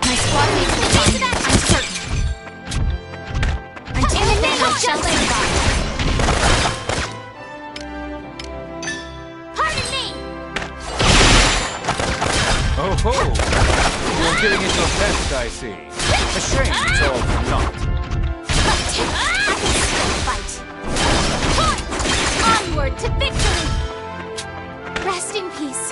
My squad mates will find me, I'm certain. Until then, I shall survive. Pardon me! Oh ho! You're giving it your best, I see. A shame it's all for naught. I can still fight. Onward to victory! Rest in peace.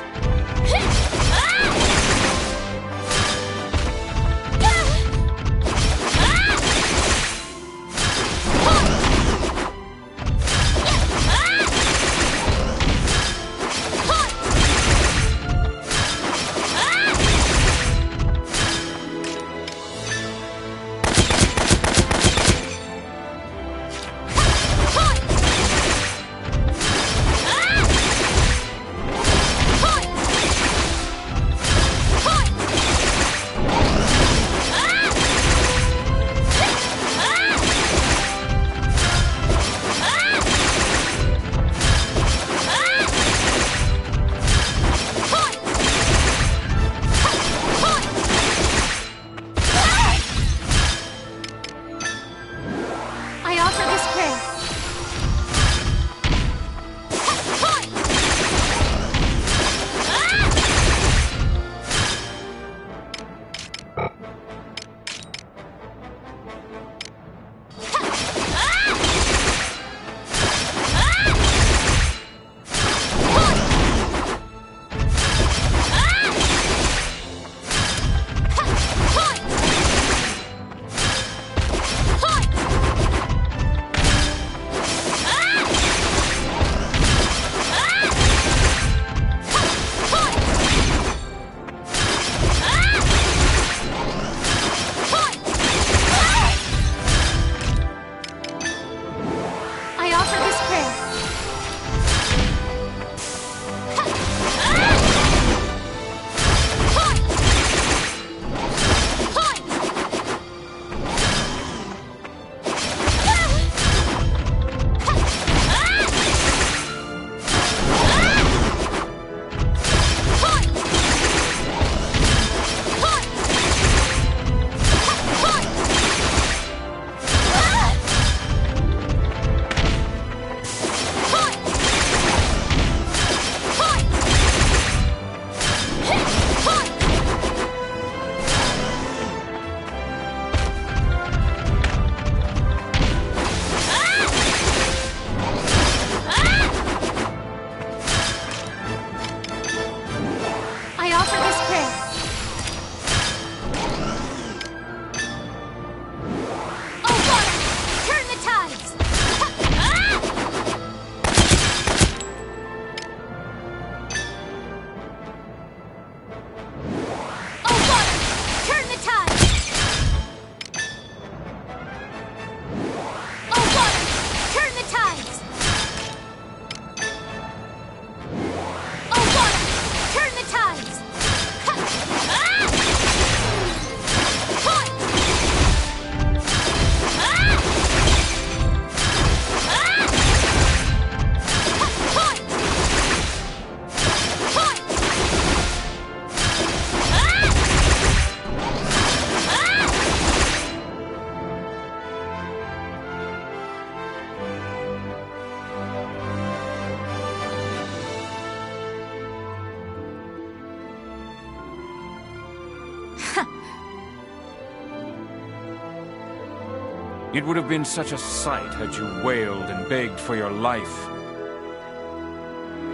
It would have been such a sight had you wailed and begged for your life.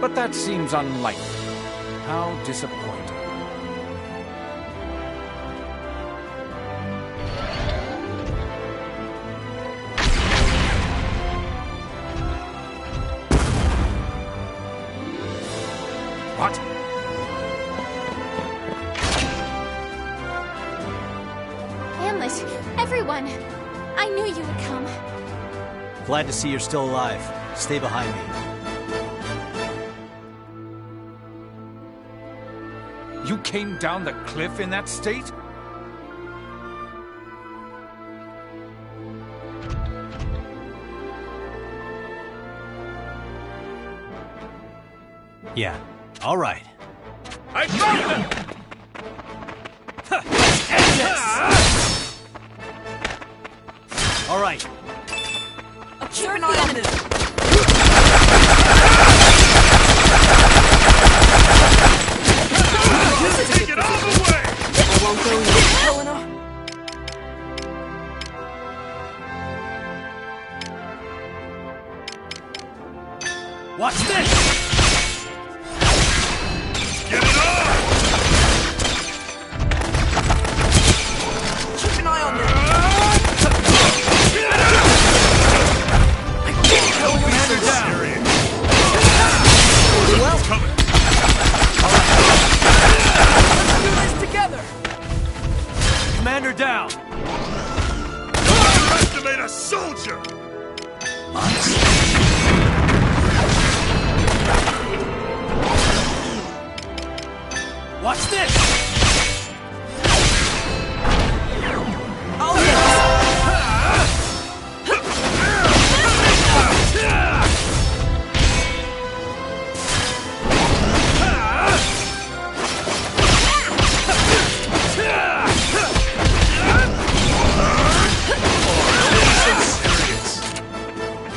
But that seems unlikely. How disappointing. What? Hamlet, everyone! I knew you would come. Glad to see you're still alive. Stay behind me. You came down the cliff in that state? Yeah, all right. I found them! All right. Keep an eye on this. Take it all the way! I won't go yet, Helena. Watch this! Get it on! Keep an eye on them. Commander down! Well, Coming! let's do this together. Commander down! Don't underestimate a soldier! Watch this! I'll get this.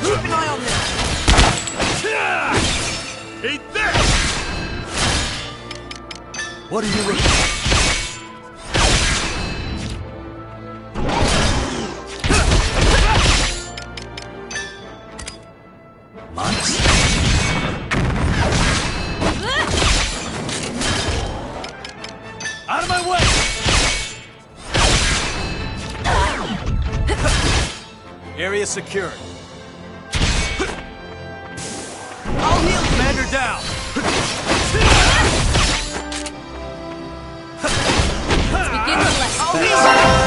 Keep an eye on them. Eat this! What are you looking at? Out of my way! Area secured. I'll heal you. Commander down! Begin the lesson. I'll heal you.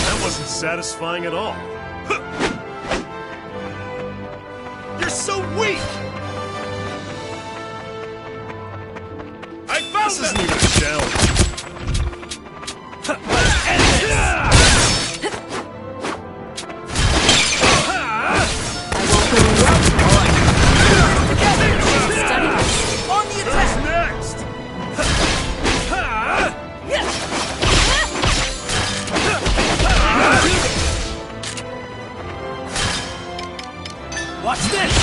That wasn't satisfying at all. You're so weak! I found This them! isn't even a challenge. On the attack. Next! Watch this!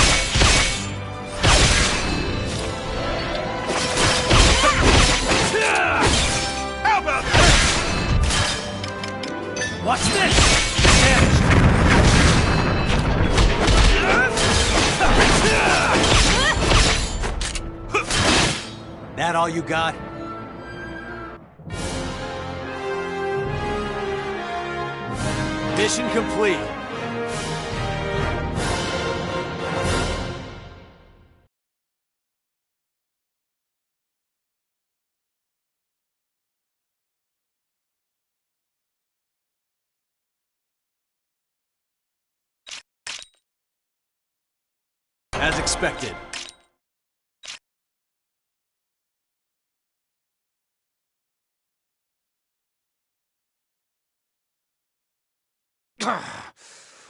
How about that? Watch this! That all you got? Mission complete. As expected.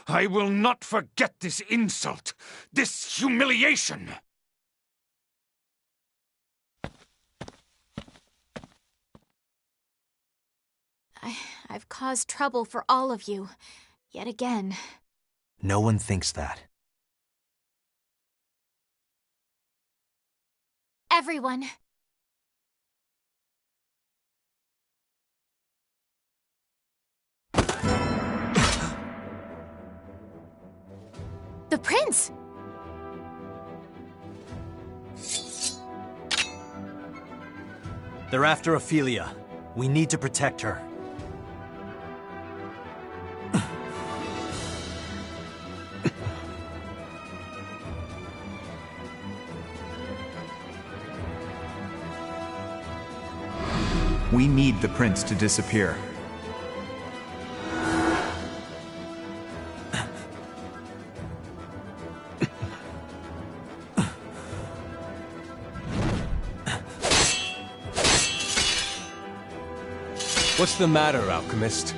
I will not forget this insult, this humiliation. I've caused trouble for all of you, yet again. No one thinks that. Everyone. The prince! They're after Ophelia. We need to protect her. We need the prince to disappear. What's the matter, alchemist?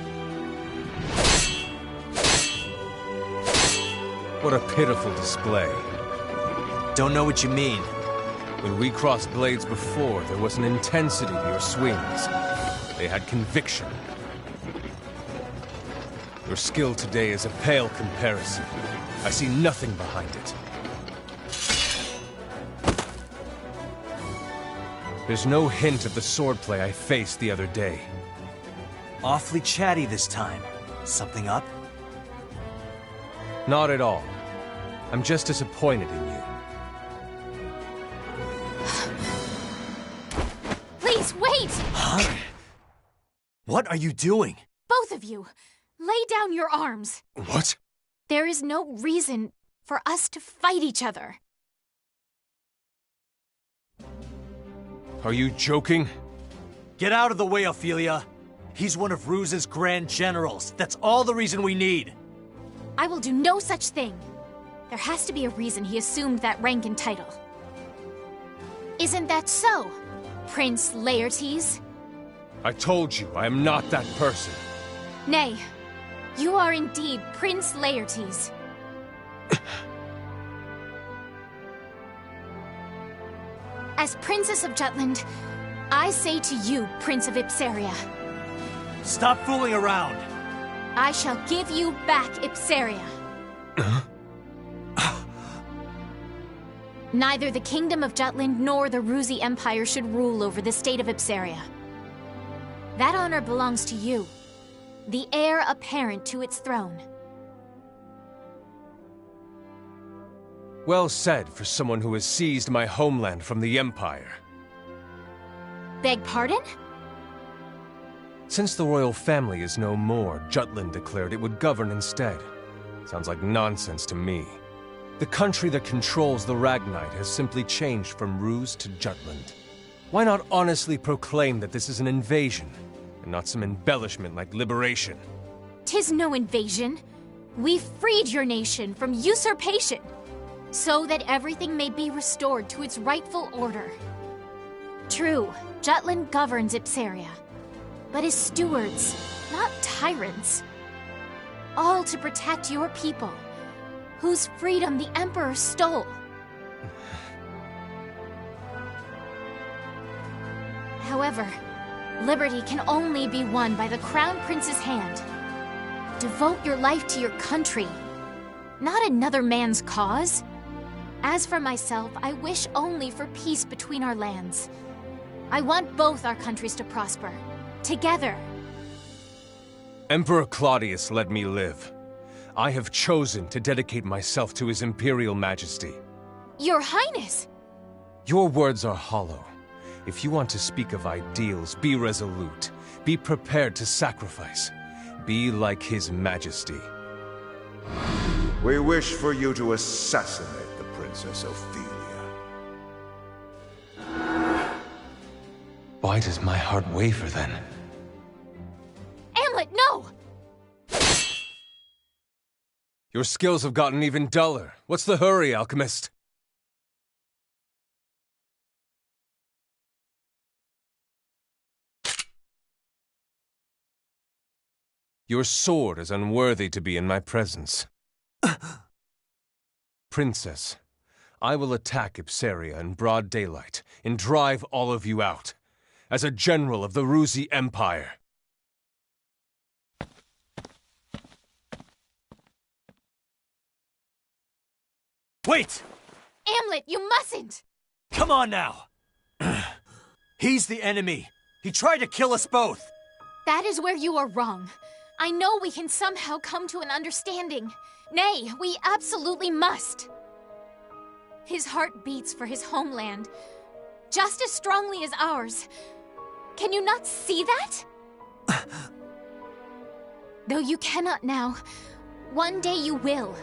What a pitiful display. Don't know what you mean. When we crossed blades before, there was an intensity to your swings. They had conviction. Your skill today is a pale comparison. I see nothing behind it. There's no hint of the swordplay I faced the other day. Awfully chatty this time. Something up? Not at all. I'm just disappointed in you. Please, wait! Huh? What are you doing? Both of you, lay down your arms. What? There is no reason for us to fight each other. Are you joking? Get out of the way, Ophelia. He's one of Ruse's grand generals. That's all the reason we need. I will do no such thing. There has to be a reason he assumed that rank and title. Isn't that so, Prince Laertes? I told you, I am not that person. Nay, you are indeed Prince Laertes. As Princess of Jutland, I say to you, Prince of Ipsaria, stop fooling around! I shall give you back Ipsaria. Neither the Kingdom of Jutland nor the Rusi Empire should rule over the state of Ipsaria. That honor belongs to you, the heir apparent to its throne. Well said for someone who has seized my homeland from the Empire. Beg pardon? Since the royal family is no more, Jutland declared it would govern instead. Sounds like nonsense to me. The country that controls the Ragnite has simply changed from Ruse to Jutland. Why not honestly proclaim that this is an invasion, and not some embellishment like liberation? 'Tis no invasion. We freed your nation from usurpation, so that everything may be restored to its rightful order. True, Jutland governs Ipsaria, but as stewards, not tyrants. All to protect your people, whose freedom the Emperor stole. However, liberty can only be won by the Crown Prince's hand. Devote your life to your country, not another man's cause. As for myself, I wish only for peace between our lands. I want both our countries to prosper, together. Emperor Claudius let me live. I have chosen to dedicate myself to His Imperial Majesty. Your Highness! Your words are hollow. If you want to speak of ideals, be resolute. Be prepared to sacrifice. Be like His Majesty. We wish for you to assassinate the Princess Ophelia. Why does my heart waver then? Amlet, no! Your skills have gotten even duller. What's the hurry, alchemist? Your sword is unworthy to be in my presence. Princess, I will attack Ipsaria in broad daylight and drive all of you out. As a general of the Rusi Empire. Wait! Amlet, you mustn't! Come on now! He's the enemy. He tried to kill us both. That is where you are wrong. I know we can somehow come to an understanding. Nay, we absolutely must. His heart beats for his homeland, just as strongly as ours. Can you not see that? Though you cannot now, one day you will.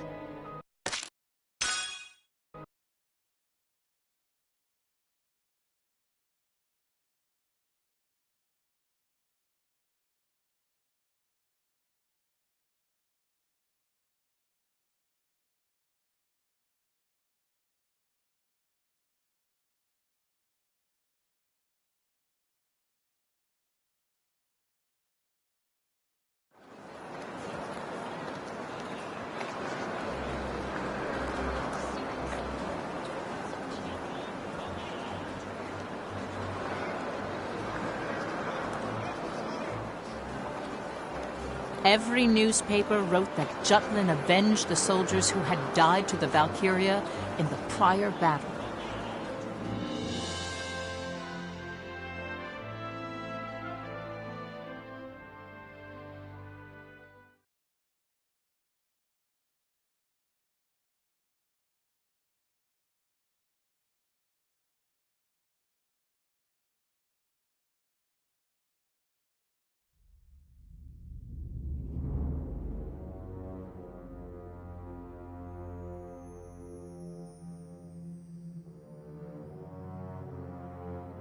Every newspaper wrote that Jutlin avenged the soldiers who had died to the Valkyria in the prior battle.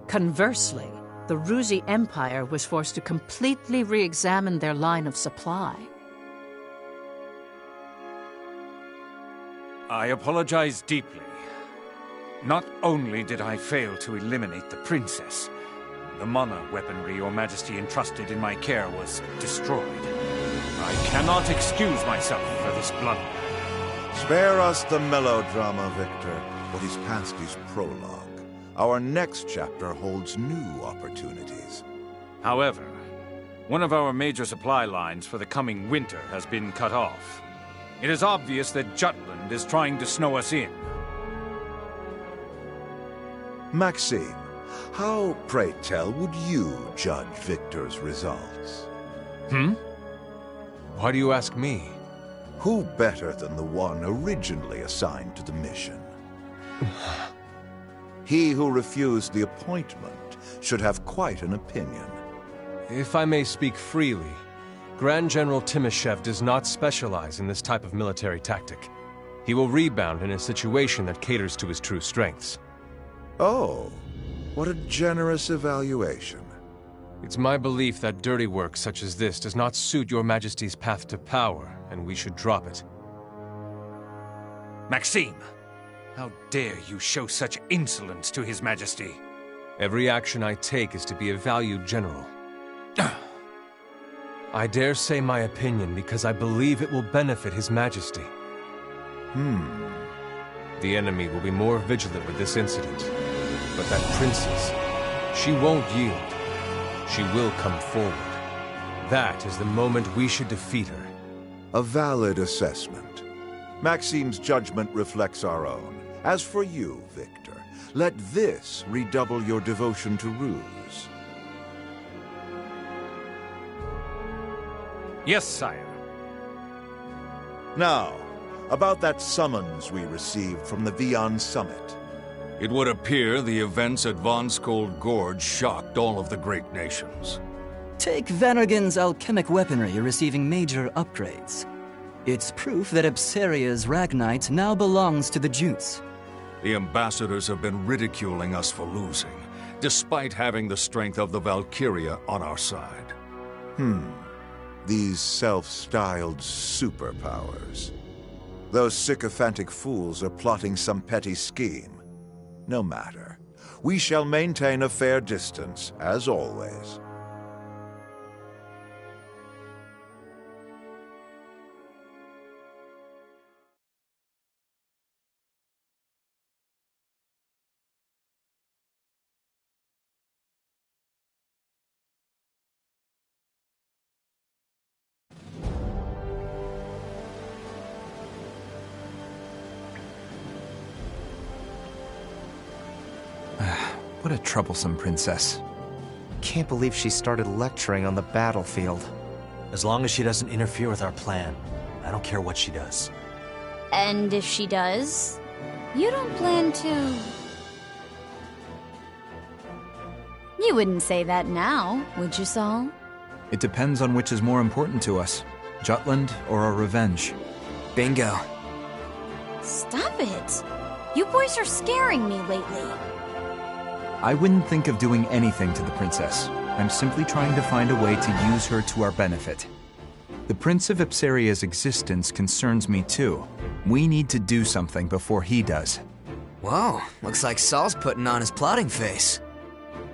Conversely, the Ruzi Empire was forced to completely re-examine their line of supply. I apologize deeply. Not only did I fail to eliminate the princess, the mana weaponry Your Majesty entrusted in my care was destroyed. I cannot excuse myself for this blunder. Spare us the melodrama, Victor. What is past is prologue. Our next chapter holds new opportunities. However, one of our major supply lines for the coming winter has been cut off. It is obvious that Jutland is trying to snow us in. Maxime, how, pray tell, would you judge Victor's results? Why do you ask me? Who better than the one originally assigned to the mission? He who refused the appointment should have quite an opinion. If I may speak freely, Grand General Timoshev does not specialize in this type of military tactic. He will rebound in a situation that caters to his true strengths. Oh, what a generous evaluation. It's my belief that dirty work such as this does not suit Your Majesty's path to power, and we should drop it. Maxime! How dare you show such insolence to His Majesty? Every action I take is to be a valued general. I dare say my opinion because I believe it will benefit His Majesty. The enemy will be more vigilant with this incident. But that princess, she won't yield. She will come forward. That is the moment we should defeat her. A valid assessment. Maxime's judgment reflects our own. As for you, Victor, let this redouble your devotion to Ruse. Yes, sire. Now, about that summons we received from the Vian Summit. It would appear the events at Von Skold Gorge shocked all of the great nations. Take Vanagan's alchemic weaponry receiving major upgrades. It's proof that Ipseria's Ragnite now belongs to the Jutes. The ambassadors have been ridiculing us for losing, despite having the strength of the Valkyria on our side. These self-styled superpowers. Those sycophantic fools are plotting some petty scheme. No matter. We shall maintain a fair distance, as always. What a troublesome princess. Can't believe she started lecturing on the battlefield. As long as she doesn't interfere with our plan, I don't care what she does. And if she does, you don't plan to... You wouldn't say that now, would you, Saul? It depends on which is more important to us, Jutland or our revenge. Bingo. Stop it! You boys are scaring me lately. I wouldn't think of doing anything to the princess. I'm simply trying to find a way to use her to our benefit. The Prince of Ipseria's existence concerns me too. We need to do something before he does. Whoa, looks like Saul's putting on his plotting face.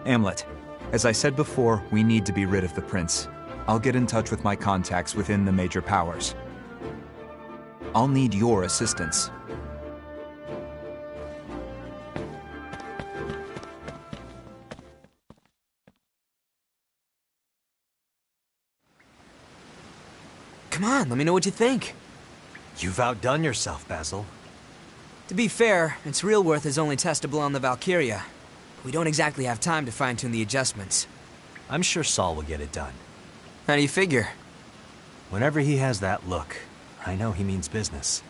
Amlet, as I said before, we need to be rid of the prince. I'll get in touch with my contacts within the major powers. I'll need your assistance. Come on, let me know what you think. You've outdone yourself, Basil. To be fair, its real worth is only testable on the Valkyria. We don't exactly have time to fine-tune the adjustments. I'm sure Saul will get it done. How do you figure? Whenever he has that look, I know he means business.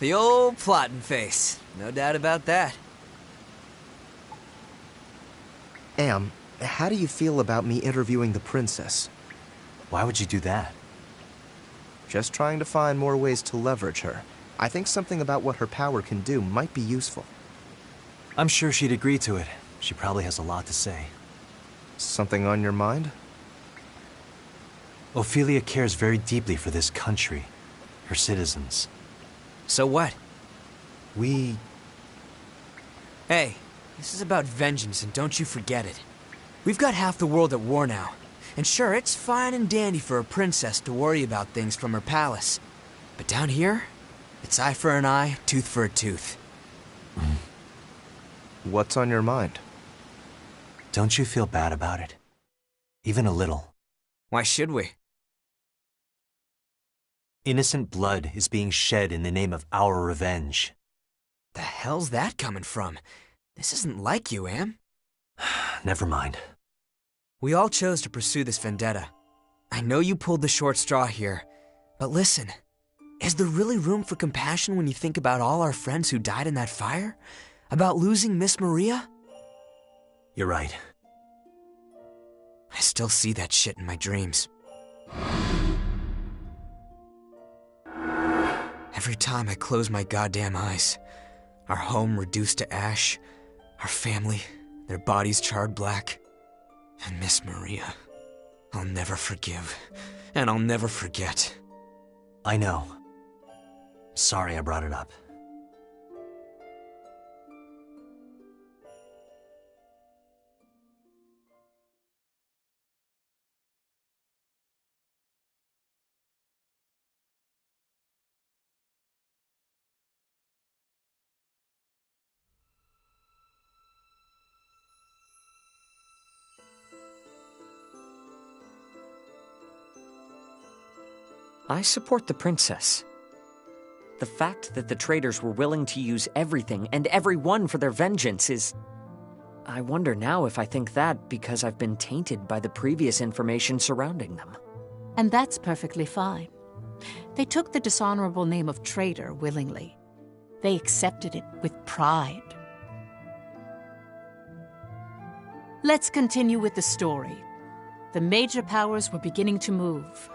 The old plotting face. No doubt about that. Am, how do you feel about me interviewing the princess? Why would you do that? Just trying to find more ways to leverage her. I think something about what her power can do might be useful. I'm sure she'd agree to it. She probably has a lot to say. Something on your mind? Ophelia cares very deeply for this country, her citizens. So what? We... Hey, this is about vengeance, and don't you forget it. We've got half the world at war now. And sure, it's fine and dandy for a princess to worry about things from her palace. But down here, it's eye for an eye, tooth for a tooth. What's on your mind? Don't you feel bad about it? Even a little. Why should we? Innocent blood is being shed in the name of our revenge. The hell's that coming from? This isn't like you, Am. Never mind. We all chose to pursue this vendetta. I know you pulled the short straw here, but listen, is there really room for compassion when you think about all our friends who died in that fire? About losing Miss Maria? You're right. I still see that shit in my dreams. Every time I close my goddamn eyes, our home reduced to ash, our family, their bodies charred black, and Miss Maria. I'll never forgive, and I'll never forget. I know. Sorry I brought it up. I support the princess. The fact that the traitors were willing to use everything and everyone for their vengeance is... I wonder now if I think that because I've been tainted by the previous information surrounding them. And that's perfectly fine. They took the dishonorable name of traitor willingly. They accepted it with pride. Let's continue with the story. The major powers were beginning to move.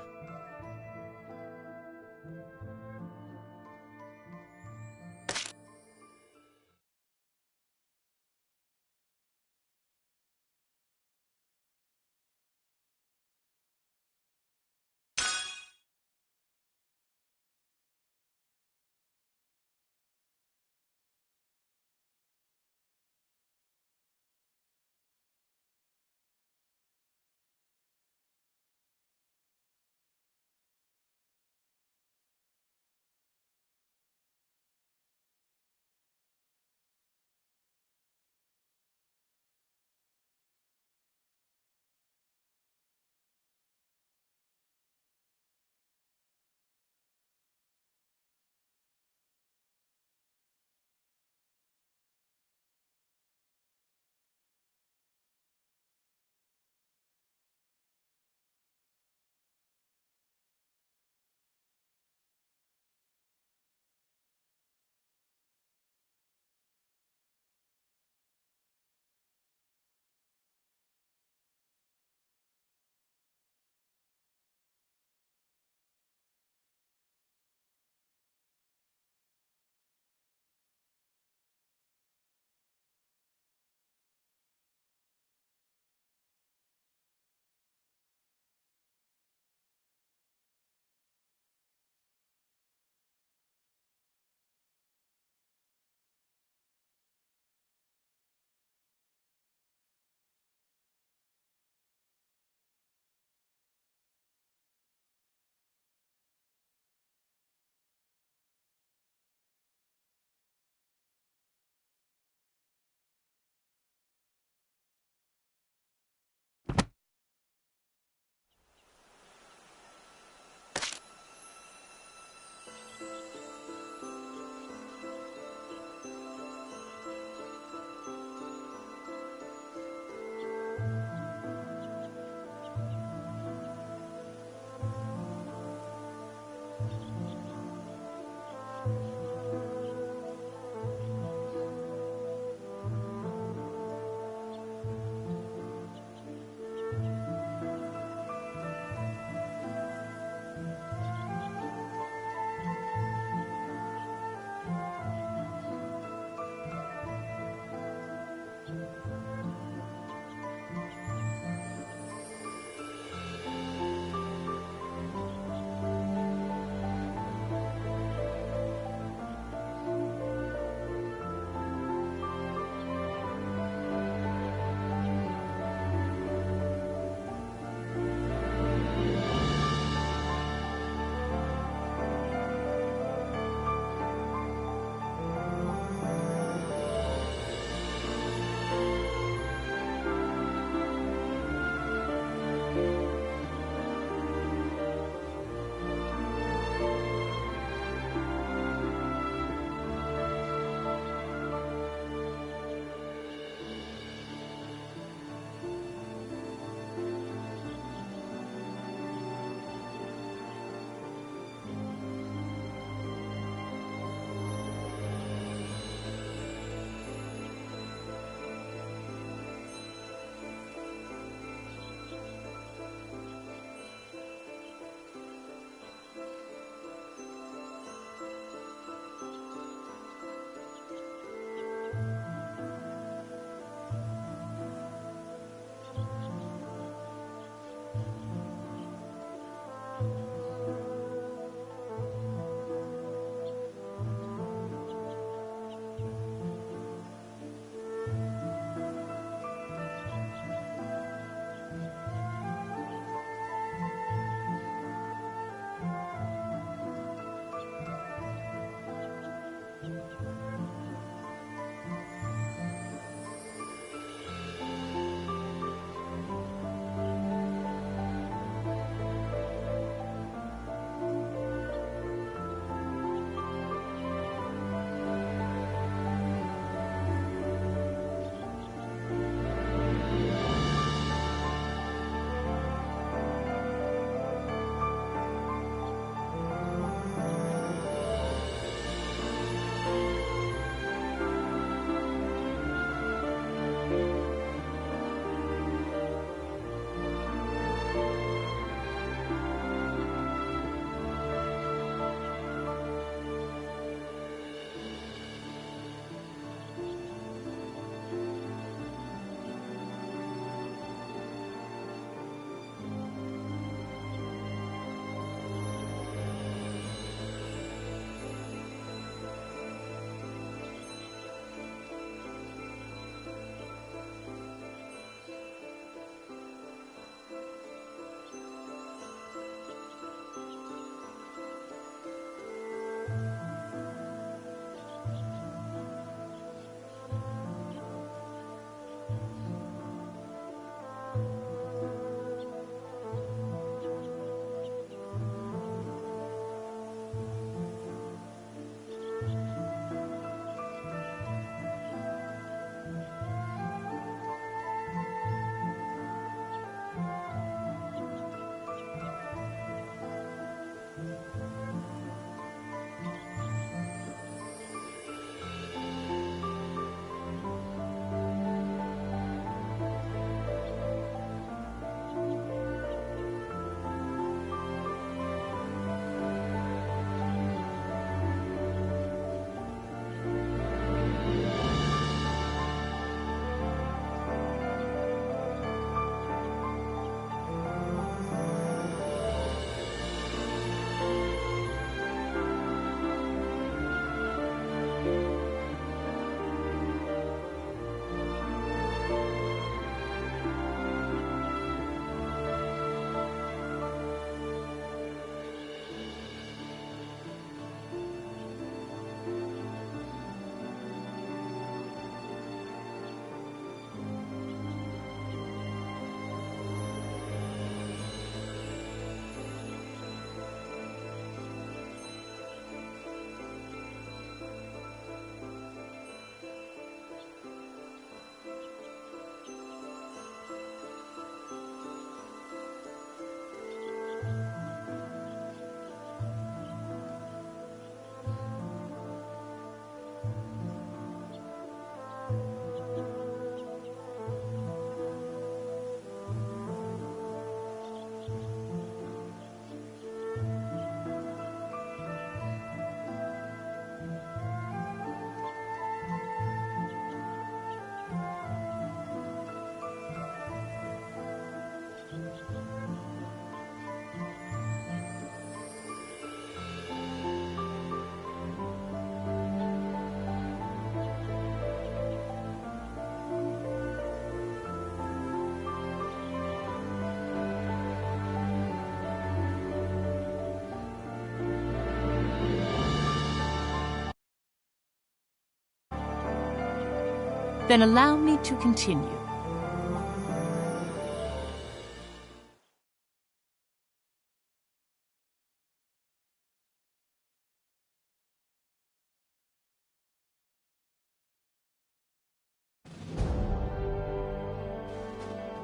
Then allow me to continue.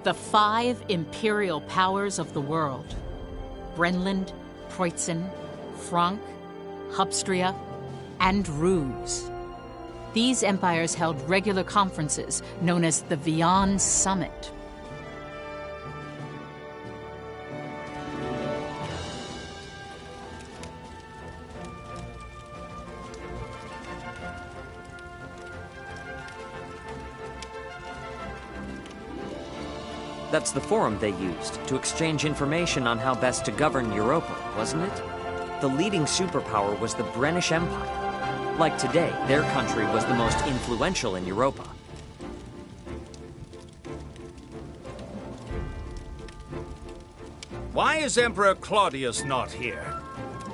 The 5 imperial powers of the world: Brenland, Preußen, Frank, Hubstria, and Ruse. These empires held regular conferences known as the Vian Summit. That's the forum they used to exchange information on how best to govern Europa, wasn't it? The leading superpower was the British Empire. Like today, their country was the most influential in Europa. Why is Emperor Claudius not here?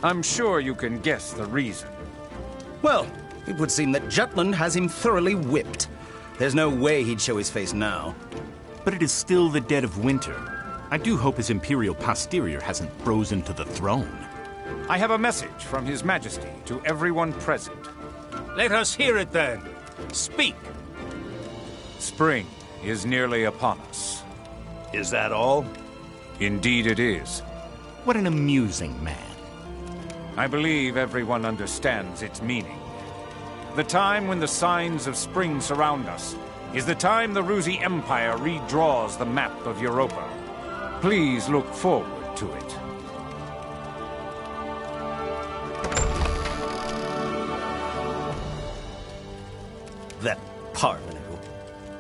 I'm sure you can guess the reason. Well, it would seem that Jutland has him thoroughly whipped. There's no way he'd show his face now. But it is still the dead of winter. I do hope his imperial posterior hasn't frozen to the throne. I have a message from His Majesty to everyone present. Let us hear it then. Speak. Spring is nearly upon us. Is that all? Indeed it is. What an amusing man. I believe everyone understands its meaning. The time when the signs of spring surround us is the time the Rusi Empire redraws the map of Europa. Please look forward to it. That parvenu.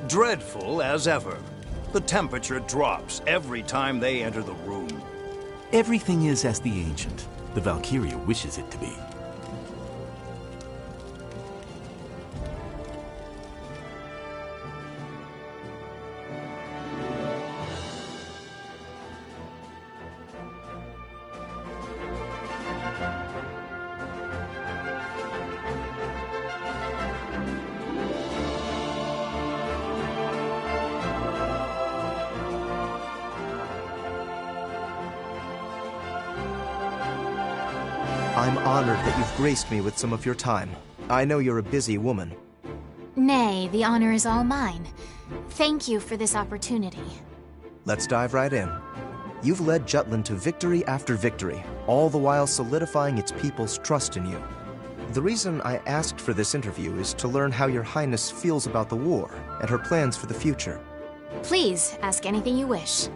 Dreadful as ever. The temperature drops every time they enter the room. Everything is as the Ancient. The Valkyria wishes it to be. I'm honored that you've graced me with some of your time. I know you're a busy woman. Nay, the honor is all mine. Thank you for this opportunity. Let's dive right in. You've led Jutland to victory after victory, all the while solidifying its people's trust in you. The reason I asked for this interview is to learn how your Highness feels about the war and her plans for the future. Please, ask anything you wish.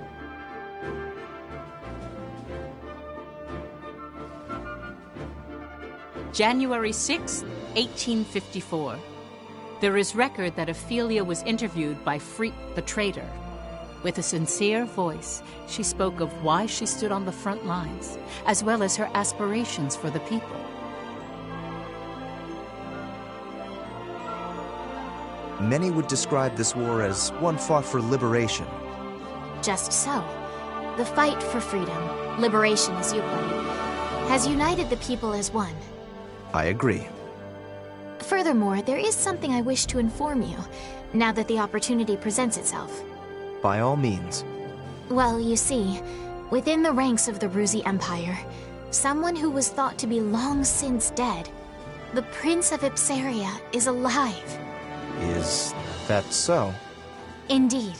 January 6, 1854. There is record that Ophelia was interviewed by Frete the traitor. With a sincere voice, she spoke of why she stood on the front lines, as well as her aspirations for the people. Many would describe this war as one fought for liberation. Just so. The fight for freedom, liberation as you put it, has united the people as one. I agree. Furthermore, there is something I wish to inform you, now that the opportunity presents itself. By all means. Well, you see, within the ranks of the Rusi Empire, someone who was thought to be long since dead, the Prince of Ipsaria, is alive. Is that so? Indeed.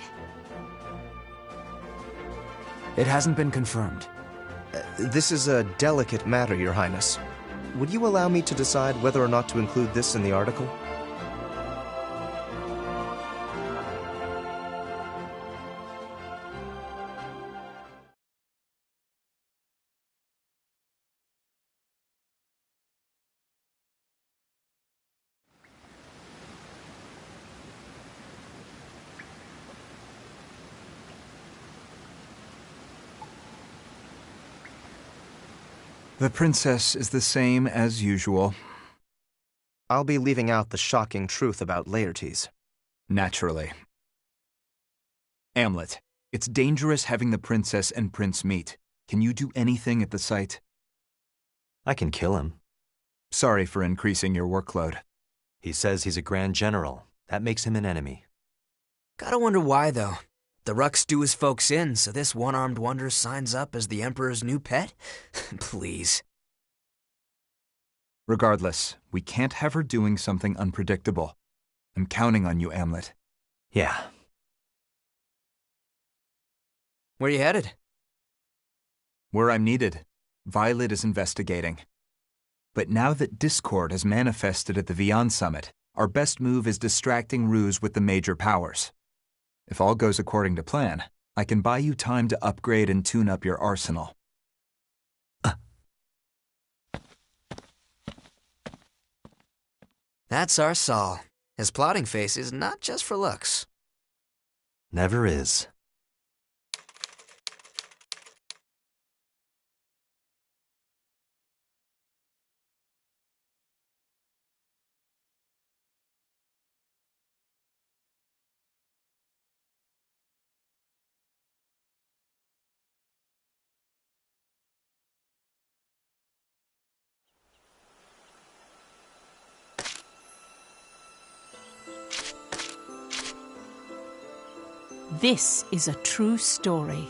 It hasn't been confirmed. This is a delicate matter, Your Highness. Would you allow me to decide whether or not to include this in the article? The princess is the same as usual. I'll be leaving out the shocking truth about Laertes. Naturally. Amlet, it's dangerous having the princess and prince meet. Can you do anything at the site? I can kill him. Sorry for increasing your workload. He says he's a grand general. That makes him an enemy. Gotta wonder why, though. The Rux do his folks in, so this one-armed wonder signs up as the Emperor's new pet? Please. Regardless, we can't have her doing something unpredictable. I'm counting on you, Amlet. Yeah. Where you headed? Where I'm needed. Violet is investigating. But now that discord has manifested at the Vian Summit, our best move is distracting Ruse with the major powers. If all goes according to plan, I can buy you time to upgrade and tune up your arsenal. That's our Saul. His plotting face is not just for looks. Never is. This is a true story.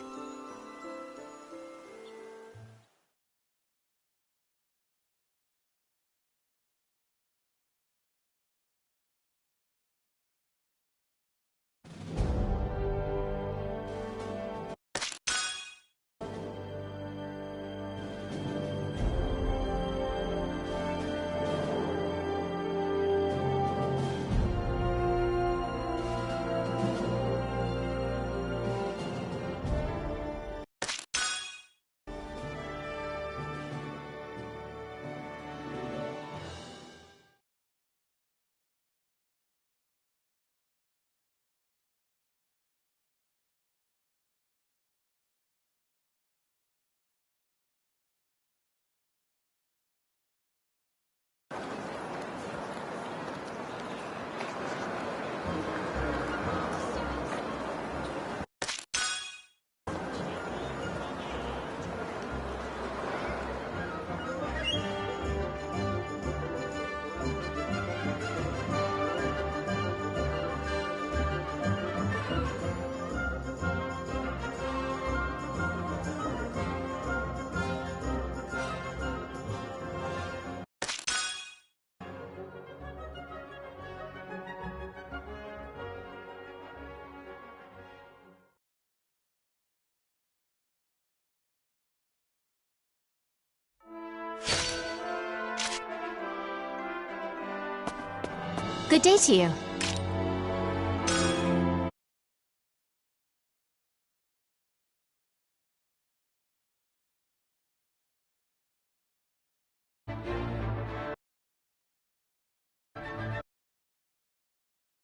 Good day to you.